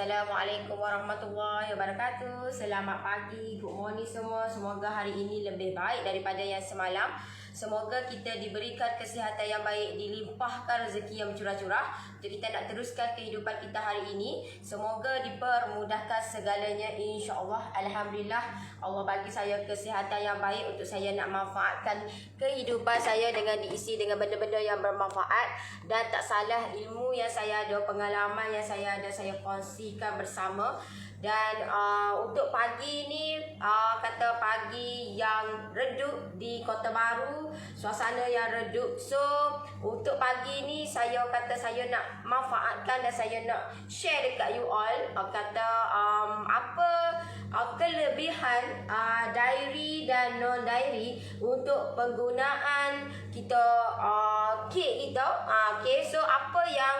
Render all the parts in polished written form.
Assalamualaikum warahmatullahi wabarakatuh. Selamat pagi, good morning semua. Semoga hari ini lebih baik daripada yang semalam. Semoga kita diberikan kesihatan yang baik, dilimpahkan rezeki yang curah-curah untuk kita nak teruskan kehidupan kita hari ini. Semoga dipermudahkan segalanya, insya-Allah. Alhamdulillah, Allah bagi saya kesihatan yang baik untuk saya nak manfaatkan kehidupan saya dengan diisi dengan benda-benda yang bermanfaat. Dan tak salah, ilmu yang saya ada, pengalaman yang saya ada, saya kongsikan bersama. Dan untuk pagi ni, kata pagi yang redup di Kota Baru, suasana yang redup. So untuk pagi ni saya kata saya nak manfaatkan dan saya nak share dekat you all, kata apa kelebihan diary dan non diary untuk penggunaan kita kek kita. Okay, so apa yang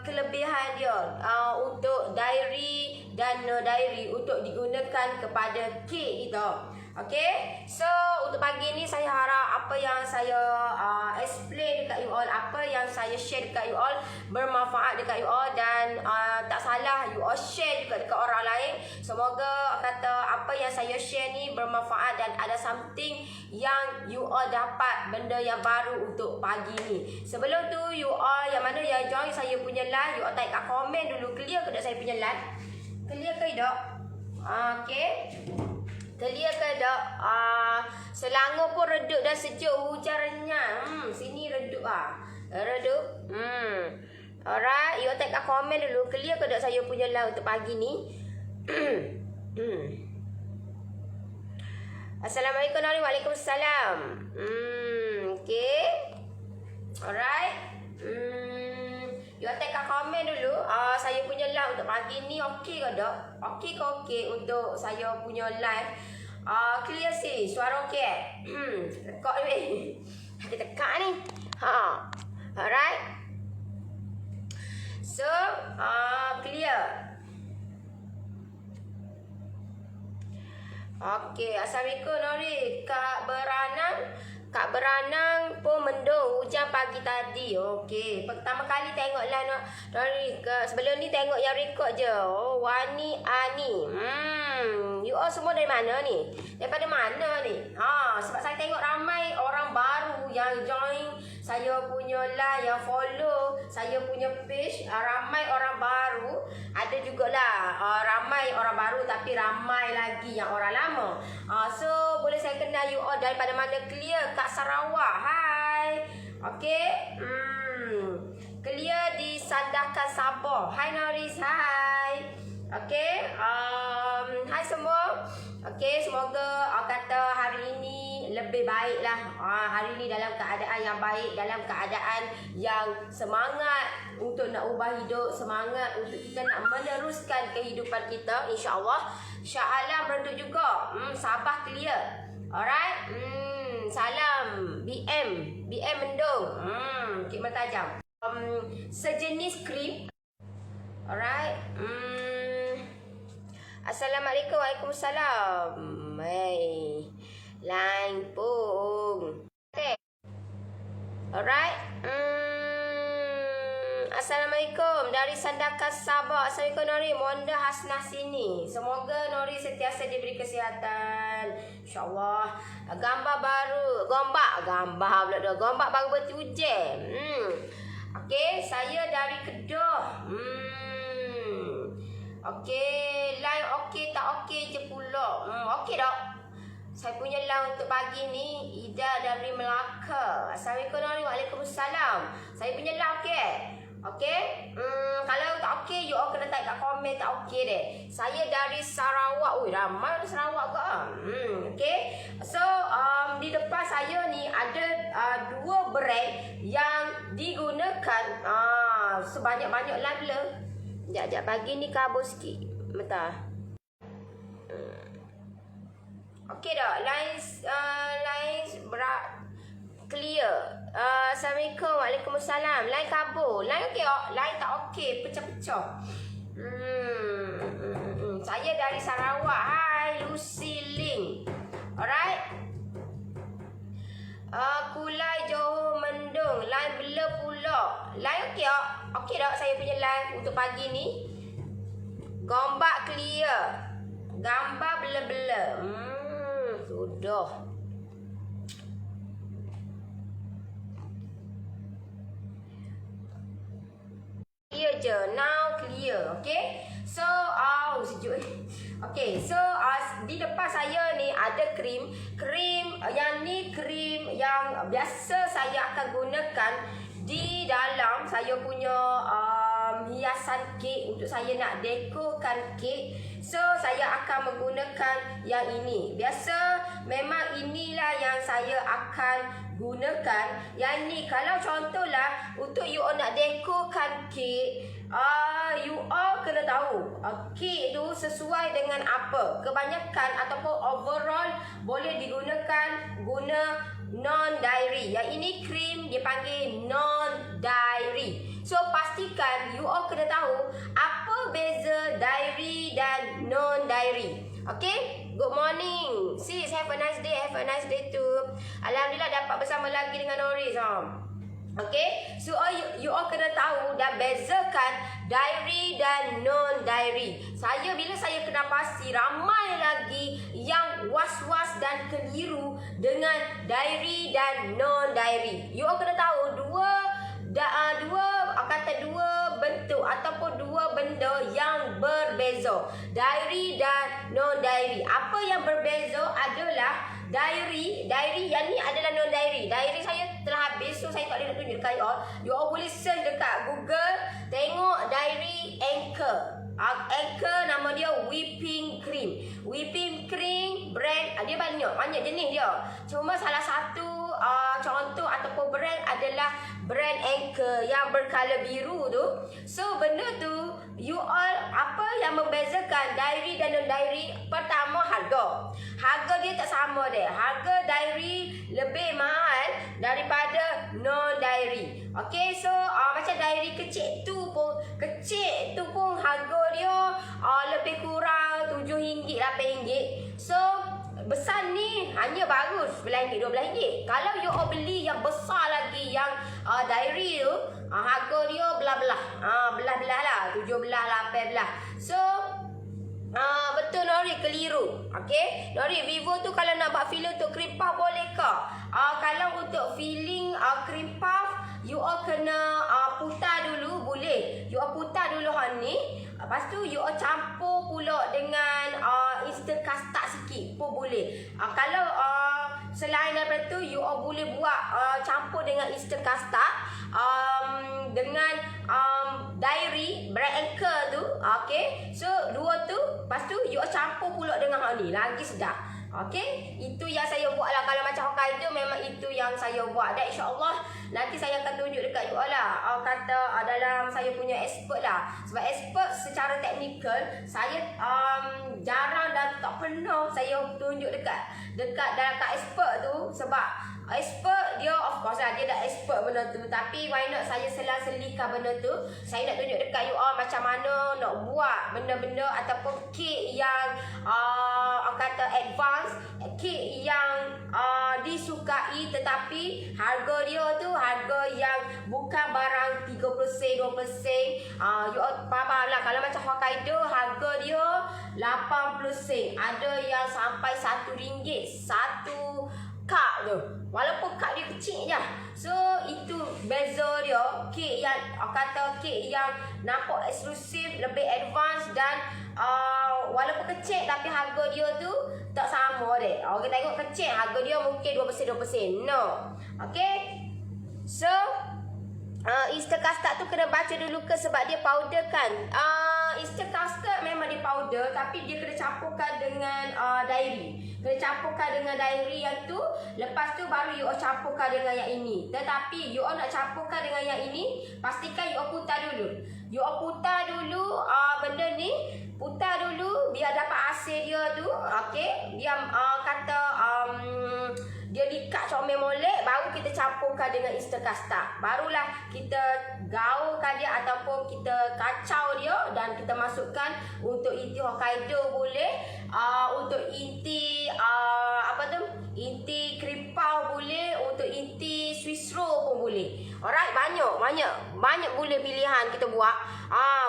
kelebihan dia untuk diary dan no diary untuk digunakan kepada kek kita. Okay, so untuk pagi ni saya harap apa yang saya explain dekat you all, apa yang saya share dekat you all bermanfaat dekat you all. Dan tak salah you all share juga dekat orang lain. Semoga kata apa yang saya share ni bermanfaat dan ada something yang you all dapat, benda yang baru untuk pagi ni. Sebelum tu you all yang mana yang join saya punya live, you all type kat komen dulu, clear ke tak saya punya live? Clear ke tak? Okay, clear ke tak? Selangor pun redup dan sejuk, hujan renyah. Sini redup redup. Alright, you all type kat komen dulu, clear ke tak saya punya live untuk pagi ni? Assalamualaikum warahmatullahi wabarakatuh. Waalaikumsalam. Okay. Alright. You all type kat komen dulu. Saya punya live untuk pagi ni okey ke tak? Okey ke okey untuk saya punya live? Clear sih, suara okey. Rekod ni. Kita tekan ni. Alright. So, clear. Okey, Assalamualaikum Nori. Kak Beranang pun mendung hujan pagi tadi. Okey, pertama kali tengok lah Nori. Sebelum ni tengok yang rekod je. Oh, Wani Ani. You all semua dari mana ni? Daripada mana ni? Sebab saya tengok ramai orang baru yang join saya punya live, yang follow saya punya page. Ramai orang baru. Ada jugalah ramai orang baru, tapi ramai lagi yang orang lama. So boleh saya kenal you all daripada mana? Clear kat Sarawak. Hai. Okey. Clear di Sandakan Sabah. Hai Noris. Hai. Okey. Hai semua. Okey, semoga kata hari ini lebih baiklah. Hari ini dalam keadaan yang baik, dalam keadaan yang semangat untuk nak ubah hidup, semangat untuk kita nak meneruskan kehidupan kita, insya-Allah. Syah Alam redup juga. Sabah clear. Alright. Salam BM mendung. Khidmat tajam. Sejenis krim. Alright. Assalamualaikum. Waalaikumsalam. Hey. Line pun. Okay. Alright. Assalamualaikum dari Sandakan Sabah. Assalamualaikum Nori. Monda Hasnah sini. Semoga Nori sentiasa diberi kesihatan, InsyaAllah. Gambar baru. Gambar pula dah. Gambar baru bertujuh. Okey, saya dari Kedah. Okey, live okey tak okey je pula. Okey tak? Saya punya live untuk pagi ni Ida dari Melaka. Assalamualaikum warahmatullahi wabarakatuh. Waalaikumsalam. Saya punya live okey? Okey? Kalau tak okey, you all kena type kat komen tak okey deh. Saya dari Sarawak. Ramai dari Sarawak ke? Okey. So, di depan saya ni ada dua brand yang digunakan sebanyak-banyak live le. Sekejap pagi ni kabur sikit. Bentar. Okey dah. Lines clear. Assalamualaikum. Waalaikumsalam. Line kabur. Line okey tak? Line tak okey. Pecah-pecah. Saya dari Sarawak. Hai Lucy Ling. Alright. Kulai Johor mendung. Line blur pula. Line okey tak? Okey tak saya punya live untuk pagi ni? Gombak clear. Gambar blur-blur. Sudah. Clear je. Now clear. Okay. So, sejuk. Okay. So, di depan saya ni ada krim. Krim, yang ni krim yang biasa saya akan gunakan di dalam saya punya hiasan kek untuk saya nak dekorkan kek. So, saya akan menggunakan yang ini. Biasa memang inilah yang saya akan gunakan. Yang ni kalau contohlah untuk you all nak dekorkan kek, you all kena tahu kek tu sesuai dengan apa. Kebanyakan ataupun overall boleh digunakan guna non-dairy. Yang ini krim dia panggil non-dairy. So pastikan you all kena tahu apa beza dairy dan non-dairy. Okay, good morning sis, have a nice day too. Alhamdulillah dapat bersama lagi dengan Noris. Okay, so you all kena tahu dan bezakan dairy dan non-dairy. Bila saya kena pasti ramai lagi yang was-was dan keliru dengan dairy dan non-dairy. You all kena tahu dua bentuk ataupun dua benda yang berbeza, dairy dan non-dairy. Apa yang berbeza adalah dairy yang ni adalah non-dairy. Dairy saya telah habis, so saya tak boleh nak tunjuk dekat you all. You all boleh search dekat Google, tengok dairy Anchor. Anchor nama dia whipping cream. Whipping cream brand dia banyak jenis dia. Cuma salah satu contoh ataupun brand adalah brand Anchor yang berkala biru tu. So benda tu you all apa yang membezakan dairy dan non-dairy? Pertama harga. Harga dia tak sama deh. Harga dairy lebih mahal daripada non-dairy. Okay, so macam dairy kecil tu pun harga dia lebih kurang RM7, RM8. So besar ni hanya baru RM11, RM12. Kalau you all beli yang besar lagi, yang dairy tu, harga dia belah-belah lah, RM17, RM18. So betul Nori keliru. Okay, Nori Vivo tu kalau nak buat filling untuk cream puff boleh ke? Kalau untuk filling cream puff, you all kena putar dulu, boleh. You all putar dulu ni. Lepas tu you all campur pula dengan instant custard sikit pun boleh. Kalau selain daripada tu, you all boleh buat campur dengan instant custard dengan dairy brand Anchor tu. Okay, so dua tu, lepas tu you all campur pula dengan ni, lagi sedap. Okay, itu yang saya buat lah. Kalau macam Hokkaido memang itu yang saya buat. Dan insyaAllah nanti saya akan tunjuk dekat you all lah. Kata dalam saya punya expert lah. Sebab expert secara teknikal saya jarang dan tak pernah saya tunjuk dekat dalam kat expert tu. Sebab expert dia of course lah, dia dah expert benda tu. Tapi why not saya selang-selihkan benda tu. Saya nak tunjuk dekat you all macam mana nak buat benda-benda ataupun kek yang kata advance, kek yang disukai tetapi harga dia tu harga yang bukan barang 30 sen, 20 sen. You all faham lah. Kalau macam Hokkaido harga dia 80 sen. Ada yang sampai RM1 satu kak tu. Walaupun kak dia kecil je. So itu beza dia. Kek yang kek yang nampak eksklusif, lebih advance dan walaupun kecil tapi harga dia tu tak sama deh. Orang tengok kecil harga dia mungkin 20 sen. No. Okay. So instant custard tu kena baca dulu ke sebab dia powder kan. Instant custard memang dia powder tapi dia kena campurkan dengan dairy. Kena campurkan dengan dairy yang tu. Lepas tu baru you all campurkan dengan yang ini. Tetapi you all nak campurkan dengan yang ini, pastikan you all putar dulu. You all putar dulu benda ni. Putar dulu biar dapat hasil dia tu. Okay. Dia dia likat comel molek, baru kita campurkan dengan instant custard. Barulah kita gaulkan dia ataupun kita kacau dia dan kita masukkan untuk inti Hokkaido boleh, untuk inti inti kripau boleh, untuk inti Swiss roll pun boleh. Alright, banyak boleh pilihan kita buat.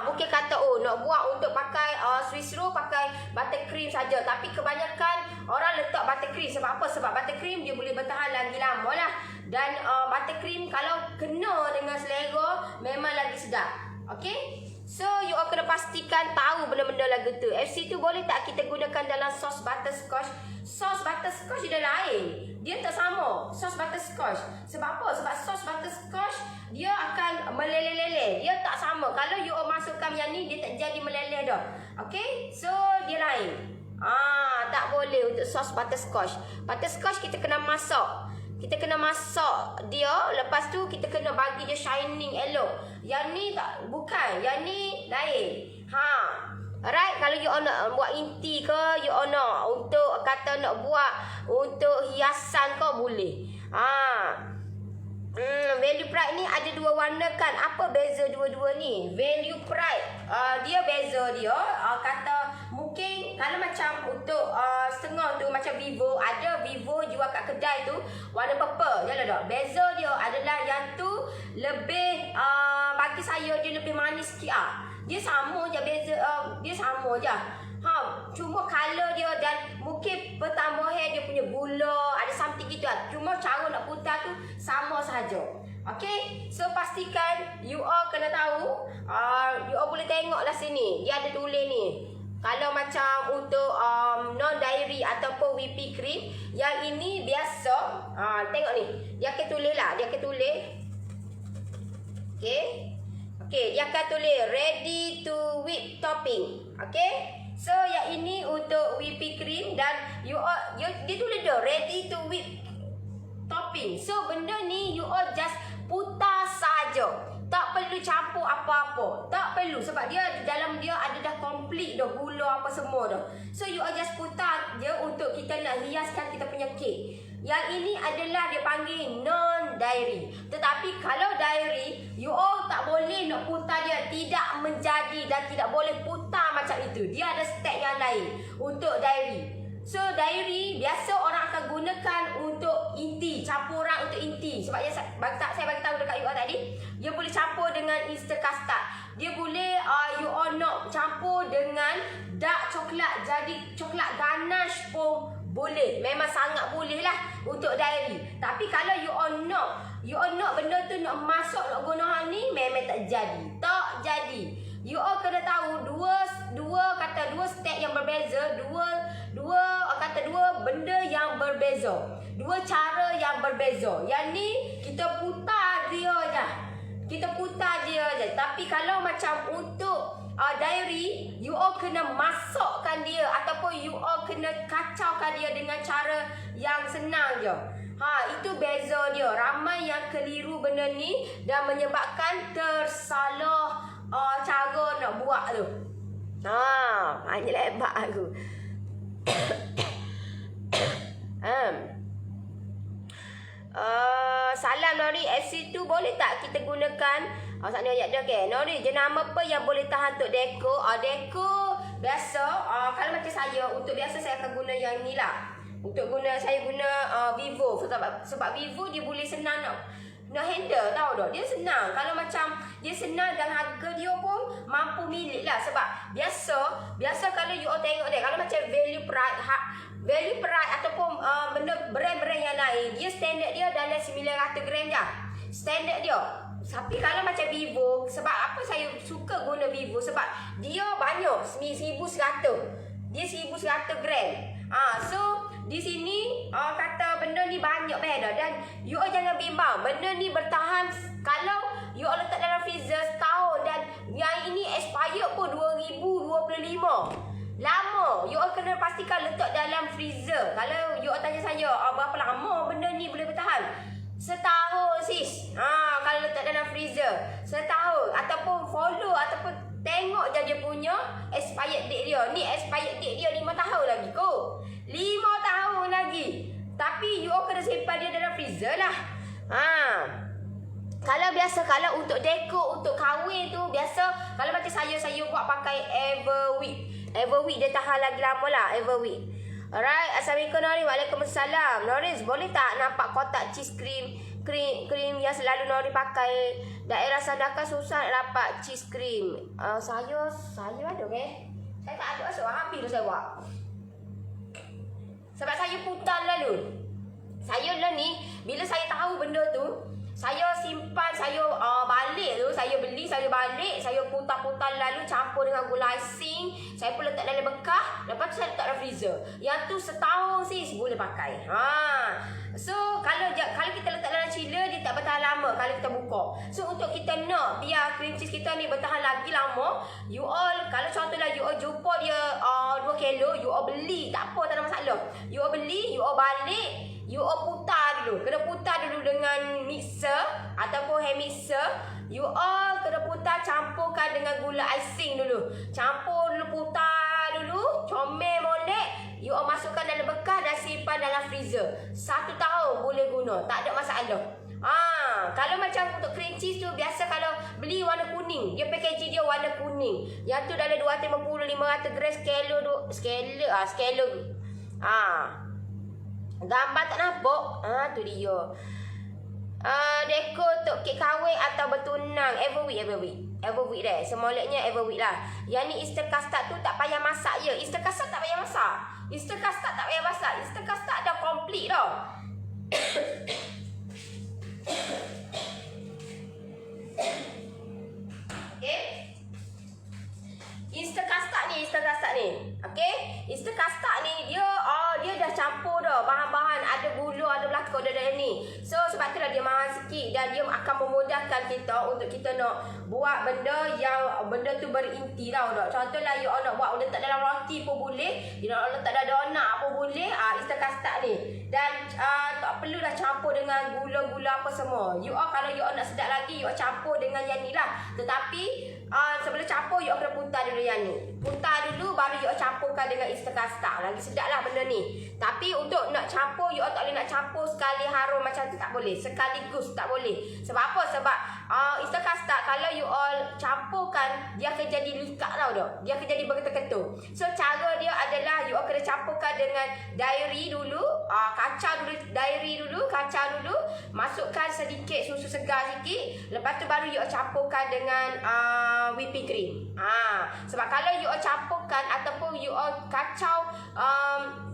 Bukan kata nak buat untuk pakai Swiss roll pakai buttercream saja, tapi kebanyakan orang letak buttercream. Sebab apa? Sebab buttercream dia boleh bertahan lagi lama lah. Dan buttercream kalau kena dengan selera memang lagi sedap. Okay? So you all kena pastikan tahu benda-benda lagu tu. FC tu boleh tak kita gunakan dalam sos butterscotch? Sos butterscotch dia lain. Dia tak sama sos butterscotch. Sebab apa? Sebab sos butterscotch dia akan meleleh-leleh. Dia tak sama. Kalau you all masukkan yang ni, dia tak jadi meleleh dah. Okay? So dia lain. Tak boleh untuk sos butterscotch. Butterscotch kita kena masak. Kita kena masak dia. Lepas tu kita kena bagi dia shining elok. Yang ni tak, bukan. Yang ni lain. Alright, kalau you all nak buat inti ke, you all nak untuk kata nak buat untuk hiasan ke, boleh. Value Pride ni ada dua warna kan. Apa beza dua-dua ni? Value Pride dia beza dia kata mungkin kalau macam untuk setengah tu macam Vivo, ada Vivo jual kat kedai tu warna purple. Yalah tak? Beza dia adalah yang tu lebih bagi saya dia lebih manis sikit Dia sama je beza, dia sama je. Cuma color dia dan mungkin pertambahan dia punya gula, ada something gitu Cuma cara nak putar tu sama sahaja. Okay, so pastikan you all kena tahu. You all boleh tengok lah sini. Dia ada tulis ni. Kalau macam untuk non-dairy ataupun whipping cream, yang ini biasa. Tengok ni. Dia akan tulis lah. Dia akan tulis. Okay, dia akan tulis ready to whip topping. Okay. So yang ini untuk whipping cream dan dia tulis dah ready to whip topping. So benda ni you all just putar saja. Tak perlu campur apa-apa. Tak perlu sebab dia dalam dia ada dah komplit dah gula apa semua dah. So you all just putar je untuk kita nak hiaskan kita punya kek. Yang ini adalah dia panggil non-dairy. Tetapi kalau dairy, you all tak boleh nak putar dia. Tidak menjadi dan tidak boleh putar macam itu. Dia ada step yang lain untuk dairy. So dairy biasa orang akan gunakan untuk inti, campuran untuk inti. Sebab saya bagi tahu dekat you all tadi, dia boleh campur dengan instant custard. Dia boleh you all nak campur dengan dark coklat, jadi coklat ganache pun boleh. Memang sangat boleh lah untuk dairy. Tapi kalau you all nak benda tu nak masuk, nak guna ni, memang tak jadi. Tak jadi. You all kena tahu dua step yang berbeza, dua benda yang berbeza. Dua cara yang berbeza. Yang ni kita putar dia je. Tapi kalau macam untuk dairy, you all kena masakkan dia ataupun you all kena kacaukan dia dengan cara yang senang je. Itu beza dia. Ramai yang keliru benda ni dan menyebabkan tersalah cara nak buat tu. Hanya lebat aku. Salam Nori, FC tu boleh tak kita gunakan? Saat ni ayat dia ke? Nori, jenama apa yang boleh tahan untuk deko? Deko biasa, kalau macam saya, untuk biasa saya akan guna yang ni lah. Saya guna Vivo. Sebab Vivo dia boleh senang nak handle, tahu tak? Dia senang. Kalau macam dia senang dan harga dia pun mampu milik lah. Sebab biasa kalau you all tengok dia, kalau macam Value Pride ataupun benda brand-brand yang lain, dia standard dia dalam 900 gram je. Standard dia. Tapi kalau macam Vivo, sebab apa saya suka guna Vivo? Sebab dia banyak, 1100. Dia 1100 gram. So di sini kata benda ni banyak beda dan you all jangan bimbang. Benda ni bertahan kalau you all letak dalam freezer setahun dan yang ini expired pun 2025. Lama. You all kena pastikan letak dalam freezer. Kalau you all tanya saya, berapa lama benda ni boleh bertahan? Setahun sis. Kalau letak dalam freezer setahun ataupun follow ataupun tengok je dia punya expired date dia. Ni expired date dia 5 tahun lagi kot. 5 tahun lagi. Tapi you all kena simpan dia dalam freezer lah. Kalau biasa, kalau untuk dekor, untuk kahwin tu biasa, kalau macam saya buat pakai Everweek. Everweek dia tahan lagi lama lah, Everweek. Alright, Assalamualaikum Nori. Waalaikumsalam. Noris, boleh tak nampak kotak cheese cream yang selalu Nori pakai? Daerah Sandakan susah nak dapat cheese cream. Saya ada okay? Saya tak ada, so habis tu saya buat. Sebab saya putar lalu. Saya lah ni, bila saya tahu benda tu, saya simpan, saya balik tu, saya beli, saya balik, saya putar-putar lalu campur dengan gula icing, saya pun letak dalam bekas, lepas tu saya letak dalam freezer. Yang tu setahun sis boleh pakai. So kalau kita letak dalam chiller, dia tak bertahan lama kalau kita buka. So untuk kita nak biar cream cheese kita ni bertahan lagi lama, you all kalau contohlah you all jumpa dia 2 kilo, you all beli, tak apa, tak ada masalah. You all beli, you all balik, you all putar dulu. Kena putar dulu dengan mixer ataupun hand mixer. You all kena putar, campurkan dengan gula icing dulu. Campur dulu, putar dulu, comel molek. You all masukkan dalam bekas dan simpan dalam freezer. 1 tahun boleh guna, tak ada masalah. Kalau macam untuk cream cheese tu, biasa kalau beli warna kuning, dia packaging dia warna kuning. Yang tu dalam 250-500 gram skala. Gambar tak nampak. Tu dia. Dekor untuk kek kahwin atau bertunang every week dah. Semoleknya every week lah. Yang ni Easter custard tu tak payah masak je. Easter custard tak payah masak. Easter custard dah complete dah. Okay. Easter custard ni. Okay. Easter custard ni dia dah campur dah bahan-bahan, ada gula, ada belakang dalam ni. So sebab itulah dia mahal sikit dan dia akan memudahkan kita untuk kita nak buat benda tu berinti tau dah. Contohlah you all nak buat letak dalam roti pun boleh, you nak letak dalam donut pun boleh. Easter custard ni. Dan tak perlu dah campur dengan gula-gula apa semua. You all kalau you all nak sedap lagi, you all campur dengan yang ni lah. Tetapi sebelum campur you all kena putar dulu yang ni. Putar dulu baru you all campurkan dengan Easter custard. Lagi sedap lah benda ni. Tapi untuk nak campur, you all tak boleh nak campur sekali harum macam tu, tak boleh. Sekaligus tak boleh. Sebab apa? Sebab Easter custard kalau you all campurkan, dia akan jadi likat tau dah. Dia akan jadi berketul-ketul. So cara dia adalah you all kena campurkan dengan dairy dulu, kacang dulu, masukkan sedikit susu segar sikit, lepas tu baru you all campurkan dengan whipping cream. Sebab kalau you all campurkan ataupun you all kacau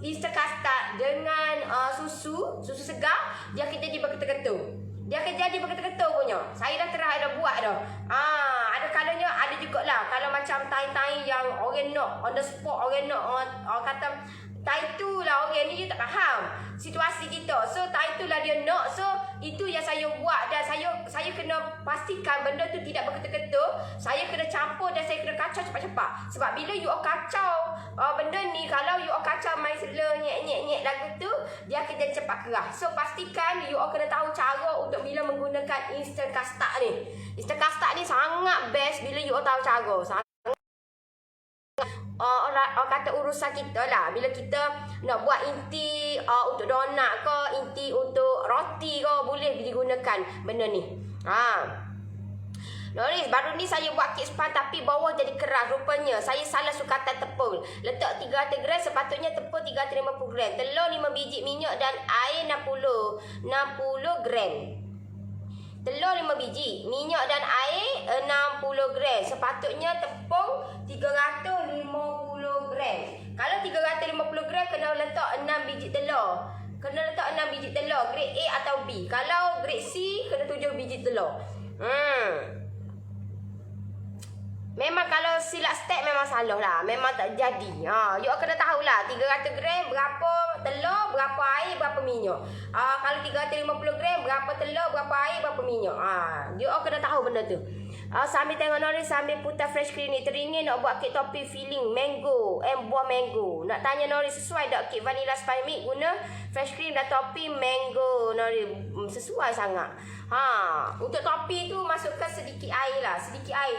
Easter custard dengan susu segar, dia akan jadi berketul-ketul. Punya. Saya dah dah buat dah. Ada kalanya ada jugalah kalau macam tai-tai yang orang nak on the spot, orang nak kata tai tu lah orang ni dia tak faham situasi kita. So tai tu lah dia nak. So itu yang saya buat dan saya kena pastikan benda tu tidak berketul-ketul. Saya kena campur dan saya kena kacau cepat-cepat. Sebab bila you all kacau benda ni, kalau you all kacau main nyek lagu tu, dia akan jadi cepat kerah. So pastikan you all kena tahu cara untuk bila menggunakan instant custard ni. Instant custard ni sangat best bila you all tahu cara. Orang kata urusan kita lah. Bila kita nak buat inti untuk donat ke, inti untuk roti ke, boleh digunakan benda ni. Noris, baru ni saya buat kek span tapi bawah jadi keras. Rupanya saya salah sukatan tepung. Letak 300 gram, sepatutnya tepung 350 gram. Telur 5 biji, minyak dan air 60 gram. Telur 5 biji, minyak dan air 60 gram. Sepatutnya tepung 350 gram. Kalau 350 gram kena letak 6 biji telur. Grade A atau B. Kalau grade C kena 7 biji telur. Memang kalau silap step memang salah lah. Memang tak jadi. You kena tahulah 300 gram berapa telur, berapa air, berapa minyak. Kalau 350 gram berapa telur, berapa air, berapa minyak. You kena tahu benda tu. Sambil tengok Noris, sambil putar fresh cream ni, teringin nak buat kek topping filling mango, buah mango. Nak tanya Noris, sesuai tak kek vanilla spice mix guna fresh cream dan topping mango? Noris, sesuai sangat. Untuk topping tu masukkan sedikit air lah,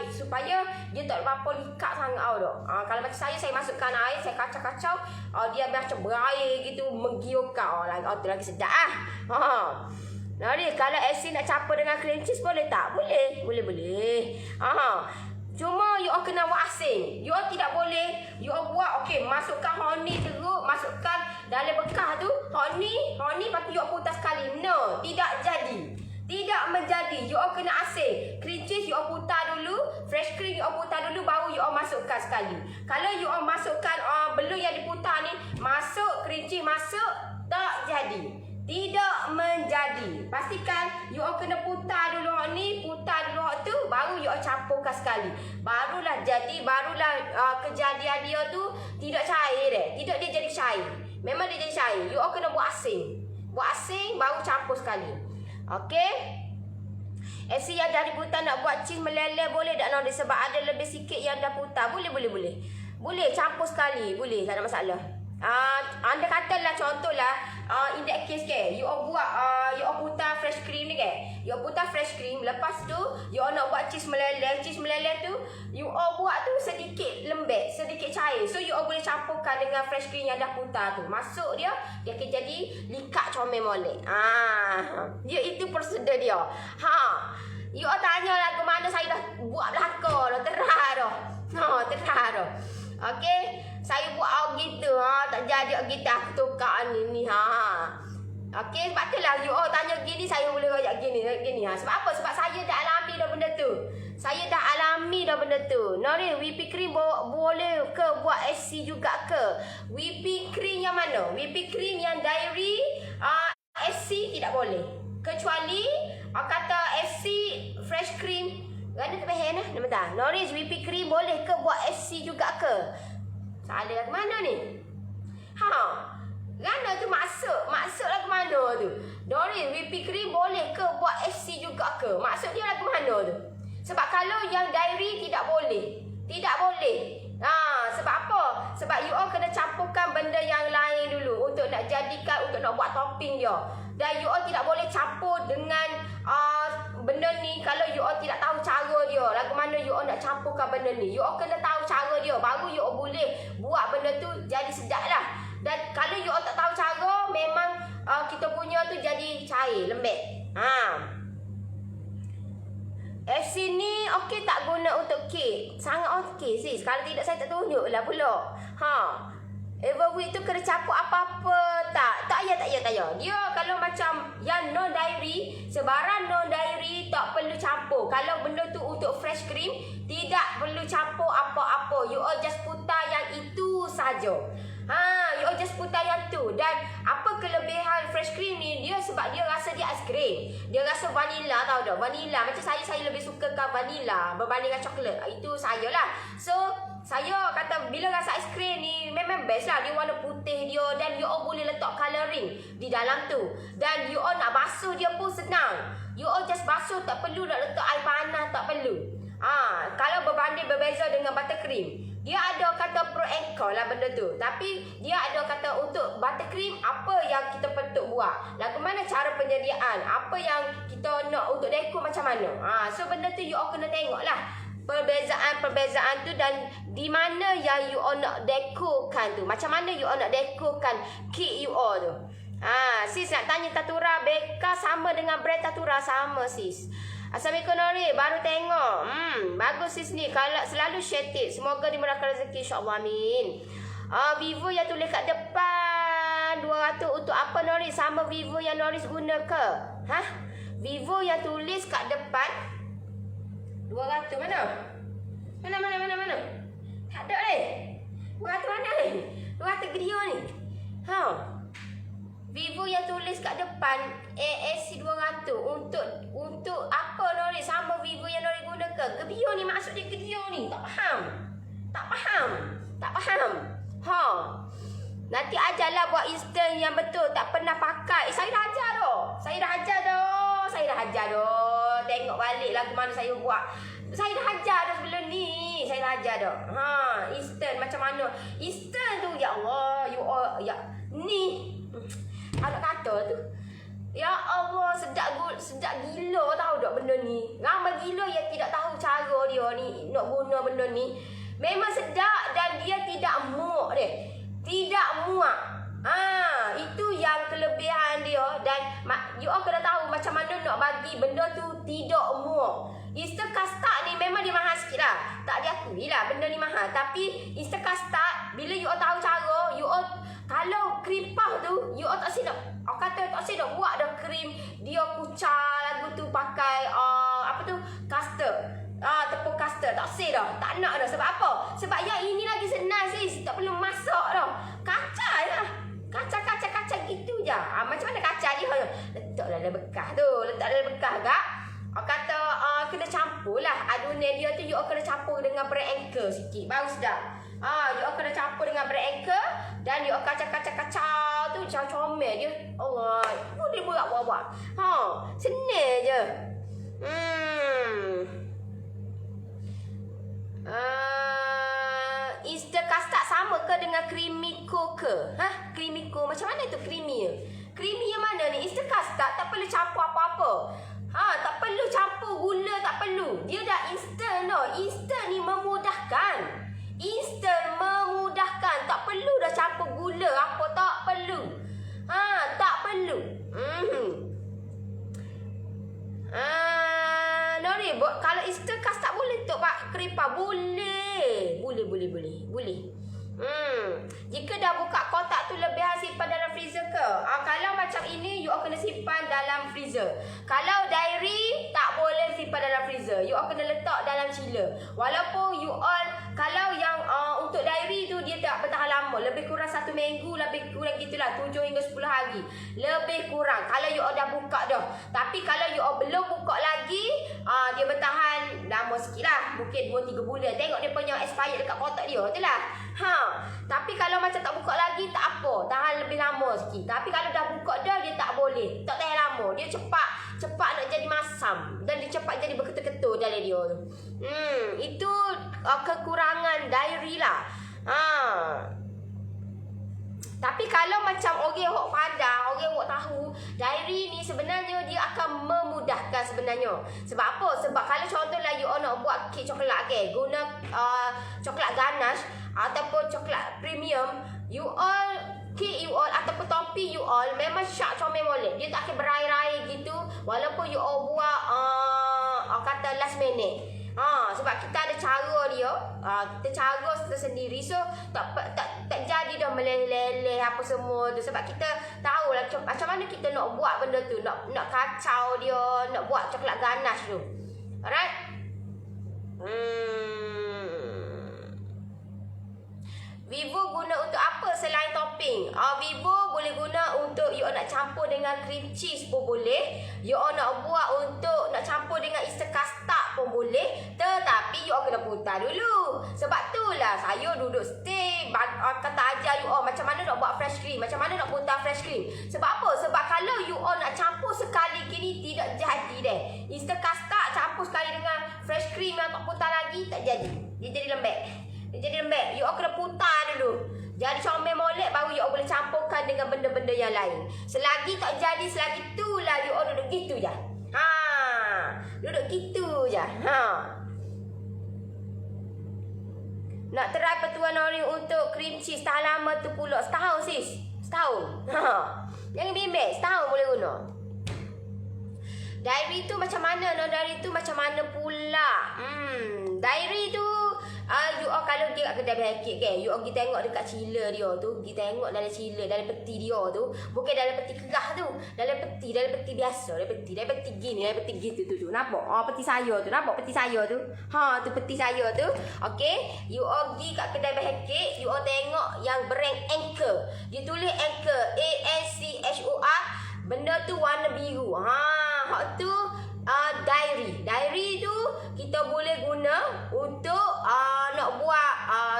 supaya dia tak berapa likat sangat tau. Kalau macam saya masukkan air, saya kacau-kacau, dia macam berair gitu, menggiurkan. Tu lagi sedap Noris, kalau asin nak campur dengan cream cheese boleh tak? Boleh. Cuma you all kena buat asing. You all tidak boleh you all buat okey, masukkan honey teruk, masukkan dalam bekas tu honey, lepas tu you all putar sekali. No, tidak jadi. Tidak menjadi. You all kena asing. Cream cheese you all putar dulu, fresh cream you all putar dulu, baru you all masukkan sekali. Kalau you all masukkan belum yang diputar ni, masuk cream cheese masuk, tak jadi. Tidak menjadi. Pastikan you all kena putar dulu hak ni, putar dulu hak tu, baru you all campurkan sekali. Barulah jadi, barulah kejadian dia tu tidak cair deh. Tidak dia jadi cair. Memang dia jadi cair. You all kena buat asing. Buat asing baru campur sekali. Okey? Esi yang dah diputar nak buat cheese meleleh boleh tak Nori? Sebab ada lebih sikit yang dah putar. Boleh. Boleh campur sekali. Boleh, tak ada masalah. Anda katalah contohlah in that case ke, you all buat you all putar fresh cream ni ke, you all putar fresh cream, lepas tu you all nak buat cheese meleleh tu you all buat tu sedikit lembek, sedikit cair, so you all boleh campurkan dengan fresh cream yang dah putar tu, masuk dia akan jadi likat comel molek. Dia itu prosedur dia. You all tanya lagu mana saya dah buat belakang dah, terah dah. Okey, saya buat gitu tak jadi gitu aku tukar ni. Okey, sebab itulah you all tanya gini, saya boleh royak gini. Sebab apa? Sebab saya dah alami dah benda tu. Nori, whipping cream boleh ke buat SC juga ke? Whipping cream yang mana? Whipping cream yang dairy SC tidak boleh. Kecuali kata SC fresh cream. Gana tak payah nak betul. Nori, whipping cream boleh ke buat SC juga ke? Salah ke mana ni? Gana tu maksudlah ke mana tu? Nori, whipping cream boleh ke buat SC juga ke? Maksud dia lah ke mana tu? Sebab kalau yang dairy tidak boleh. Sebab apa? Sebab you all kena campurkan benda yang lain dulu untuk nak jadikan, untuk nak buat topping dia. Dan you all tidak boleh campur dengan benda ni kalau you all tidak tahu cara dia. Lagu mana you all nak campurkan benda ni. You all kena tahu cara dia, baru you all boleh buat benda tu jadi sedap lah. Dan kalau you all tak tahu cara, memang kita punya tu jadi cair, lembek. FC ni okey tak guna untuk kek? Sangat okey sis. Kalau tidak saya tak tunjuk lah pula. Everweek tu kena campur apa-apa tak? Tak payah. Dia kalau macam yang non dairy, sebarang non dairy tak perlu campur. Kalau benda tu untuk fresh cream, tidak perlu campur apa-apa. You all just putar yang itu saja. You all just putar yang tu. Dan apa kelebihan fresh cream ni? Dia sebab dia rasa dia ais krim. Dia rasa vanilla, tahu tak? Vanilla. Macam saya lebih sukakan vanilla berbandingkan coklat. Itu saya lah. So saya kata bila rasa ais krim ni memang best lah. Dia warna putih dia, dan you all boleh letak colouring di dalam tu. Dan you all nak basuh dia pun senang. You all just basuh, tak perlu nak letak air panas, tak perlu. Kalau berbeza dengan buttercream, dia ada kata pro and con lah benda tu. Tapi dia ada kata untuk buttercream apa yang kita perlu buat, lagu mana cara penyediaan, apa yang kita nak untuk dekor macam mana. So benda tu you all kena tengok lah perbezaan tu, dan di mana yang you all nak dekorkan tu, macam mana you all nak dekorkan kek you all tu. Sis nak tanya Tatura Beka sama dengan brand Tatura? Sama sis. Assalamualaikum Nori, baru tengok. Bagus sis ni. Kalau selalu share tip. Semoga dimurahkan rezeki, insya-Allah, amin. Vivo yang tulis kat depan 200 untuk apa Nori? Sama Vivo yang Nori guna ke? Vivo yang tulis kat depan 200 mana? Mana? Tak ada ni. 200 mana ni? 200 video ni. Vivo yang tulis kat depan ASC 200 untuk apa Nori? Sama Vivo yang Nori guna ke? Video ni maksud dia video ni. Tak faham. Nanti ajarlah buat instant yang betul. Tak pernah pakai. Saya dah ajar dah. Tengok balik lagu mana saya buat. Saya dah ajar dah sebelum ni. Instant macam mana? Instant tu, ya Allah, you all, ya ni. Anak kata tu, ya Allah, sedap gila tahu tak benda ni. Ramai gila yang tidak tahu cara dia ni nak guna benda ni. Memang sedap dan dia tidak muak dia. Tidak muak. Itu yang kelebihan dia. Dan you all kena tahu macam mana nak bagi benda tu tidak muak. Easter custard ni memang dia mahal sikit lah. Tak diakui lah benda ni mahal. Tapi Easter custard, bila you all tahu cara, you all kalau krim puff tu, you all tak silap. Aku kata tak silap buat dah krim dia kucar lagu tu pakai apa tu, custard. Tepung custard tak say dah. Tak nak dah. Sebab apa? Sebab yang ini lagi senang sis. Tak perlu masak dah. Kacau lah. Kacau gitu je. Macam mana kacau dia? Letak dalam bekas tu. Letak dalam bekas gak. Kata kena campur lah. Adunan dia tu you kena campur dengan bread anchor sikit. Baru sedap. You kena campur dengan bread anchor. Dan you kacau tu macam comel dia. Allah. Boleh buat. Senang je. Easter custard sama ke dengan creamy ke? Creamy ko macam mana tu creamy? Creamy yang mana ni? Easter custard tak perlu campur apa-apa. Tak perlu campur gula, tak perlu. Dia dah instant no. Instant ni memudahkan. Tak perlu dah campur gula apa, tak perlu. Tak perlu. Nori, kalau Easter custard boleh tu Pak Kripa? Boleh. Jika dah buka kotak tu lebihan simpan dalam freezer ke? Kalau macam ini you all kena simpan dalam freezer. Kalau dairy tak boleh simpan dalam freezer. You all kena letak dalam chiller. Walaupun you all kalau yang untuk dairy tu dia tak bertahan lama, lebih kurang 1 minggu, lebih kurang gitulah 7 hingga 10 hari. Lebih kurang kalau you all dah buka dah. Tapi kalau you all belum buka lagi, dia bertahan lama sikit lah. Mungkin 2-3 bulan. Tengok dia punya expired dekat kotak dia tu lah. Tapi kalau macam tak buka lagi tak apa, tahan lebih lama sikit. Tapi kalau dah buka dah dia tak boleh, tak tahan lama. Dia cepat nak jadi masam dan dia cepat jadi berketul-ketul dalam dia tu. Itu kekurangan dairy lah. Tapi kalau macam orang hok pandai, orang hok tahu, dairy ni sebenarnya dia akan memudahkan sebenarnya. Sebab apa? Sebab kalau contohlah you all nak buat kek coklat guna coklat ganache ataupun coklat premium, you all kek you all ataupun topi you all memang syak comel molek. Dia tak akan berair-air gitu walaupun you all buat kata last minute. Sebab kita ada cara dia, kita cara tersendiri, so tak jadi dah meleleh apa semua tu. Sebab kita tahulah macam mana kita nak buat benda tu, nak kacau dia, nak buat coklat ganache tu. Alright? Vivo guna untuk apa selain topping? Vivo boleh guna untuk you nak campur dengan cream cheese pun boleh. You nak buat untuk nak campur dengan Easter custard pun boleh. Tetapi you kena putar dulu. Sebab itulah saya duduk stay kata ajar you macam mana nak buat fresh cream, macam mana nak putar fresh cream. Sebab apa? Sebab kalau you nak campur sekali gini tidak jadi deh. Easter custard campur sekali dengan fresh cream yang tak putar lagi tak jadi. Dia jadi lembek. You all kena putar dulu. Jadi comel molek baru you all boleh campurkan dengan benda-benda yang lain. Selagi tak jadi, selagi itulah you all duduk gitu je. Duduk gitu je. Nak try petuan Nori untuk cream cheese tahan lama tu pula. Setahun sis. Setahun. Jangan bimbang. Setahun boleh guna. Dairy tu macam mana? Dairy tu macam mana pula? Dairy tu you all kalau dia kat kedai paket kan, you all pergi tengok dekat chiller dia tu, pergi tengok dalam chiller, dalam peti dia tu, bukan dalam peti kerah tu, dalam peti biasa, dalam peti gini, dalam peti gitu tu. Nampak? Peti sayur tu. Nampak peti sayur tu? Tu peti sayur tu. Okey, you all pergi kat kedai paket, you all tengok yang brand Anchor. Dia tulis Anchor, ANCHOR. Benda tu warna biru. Hak tu dairy tu kita boleh guna untuk nak buat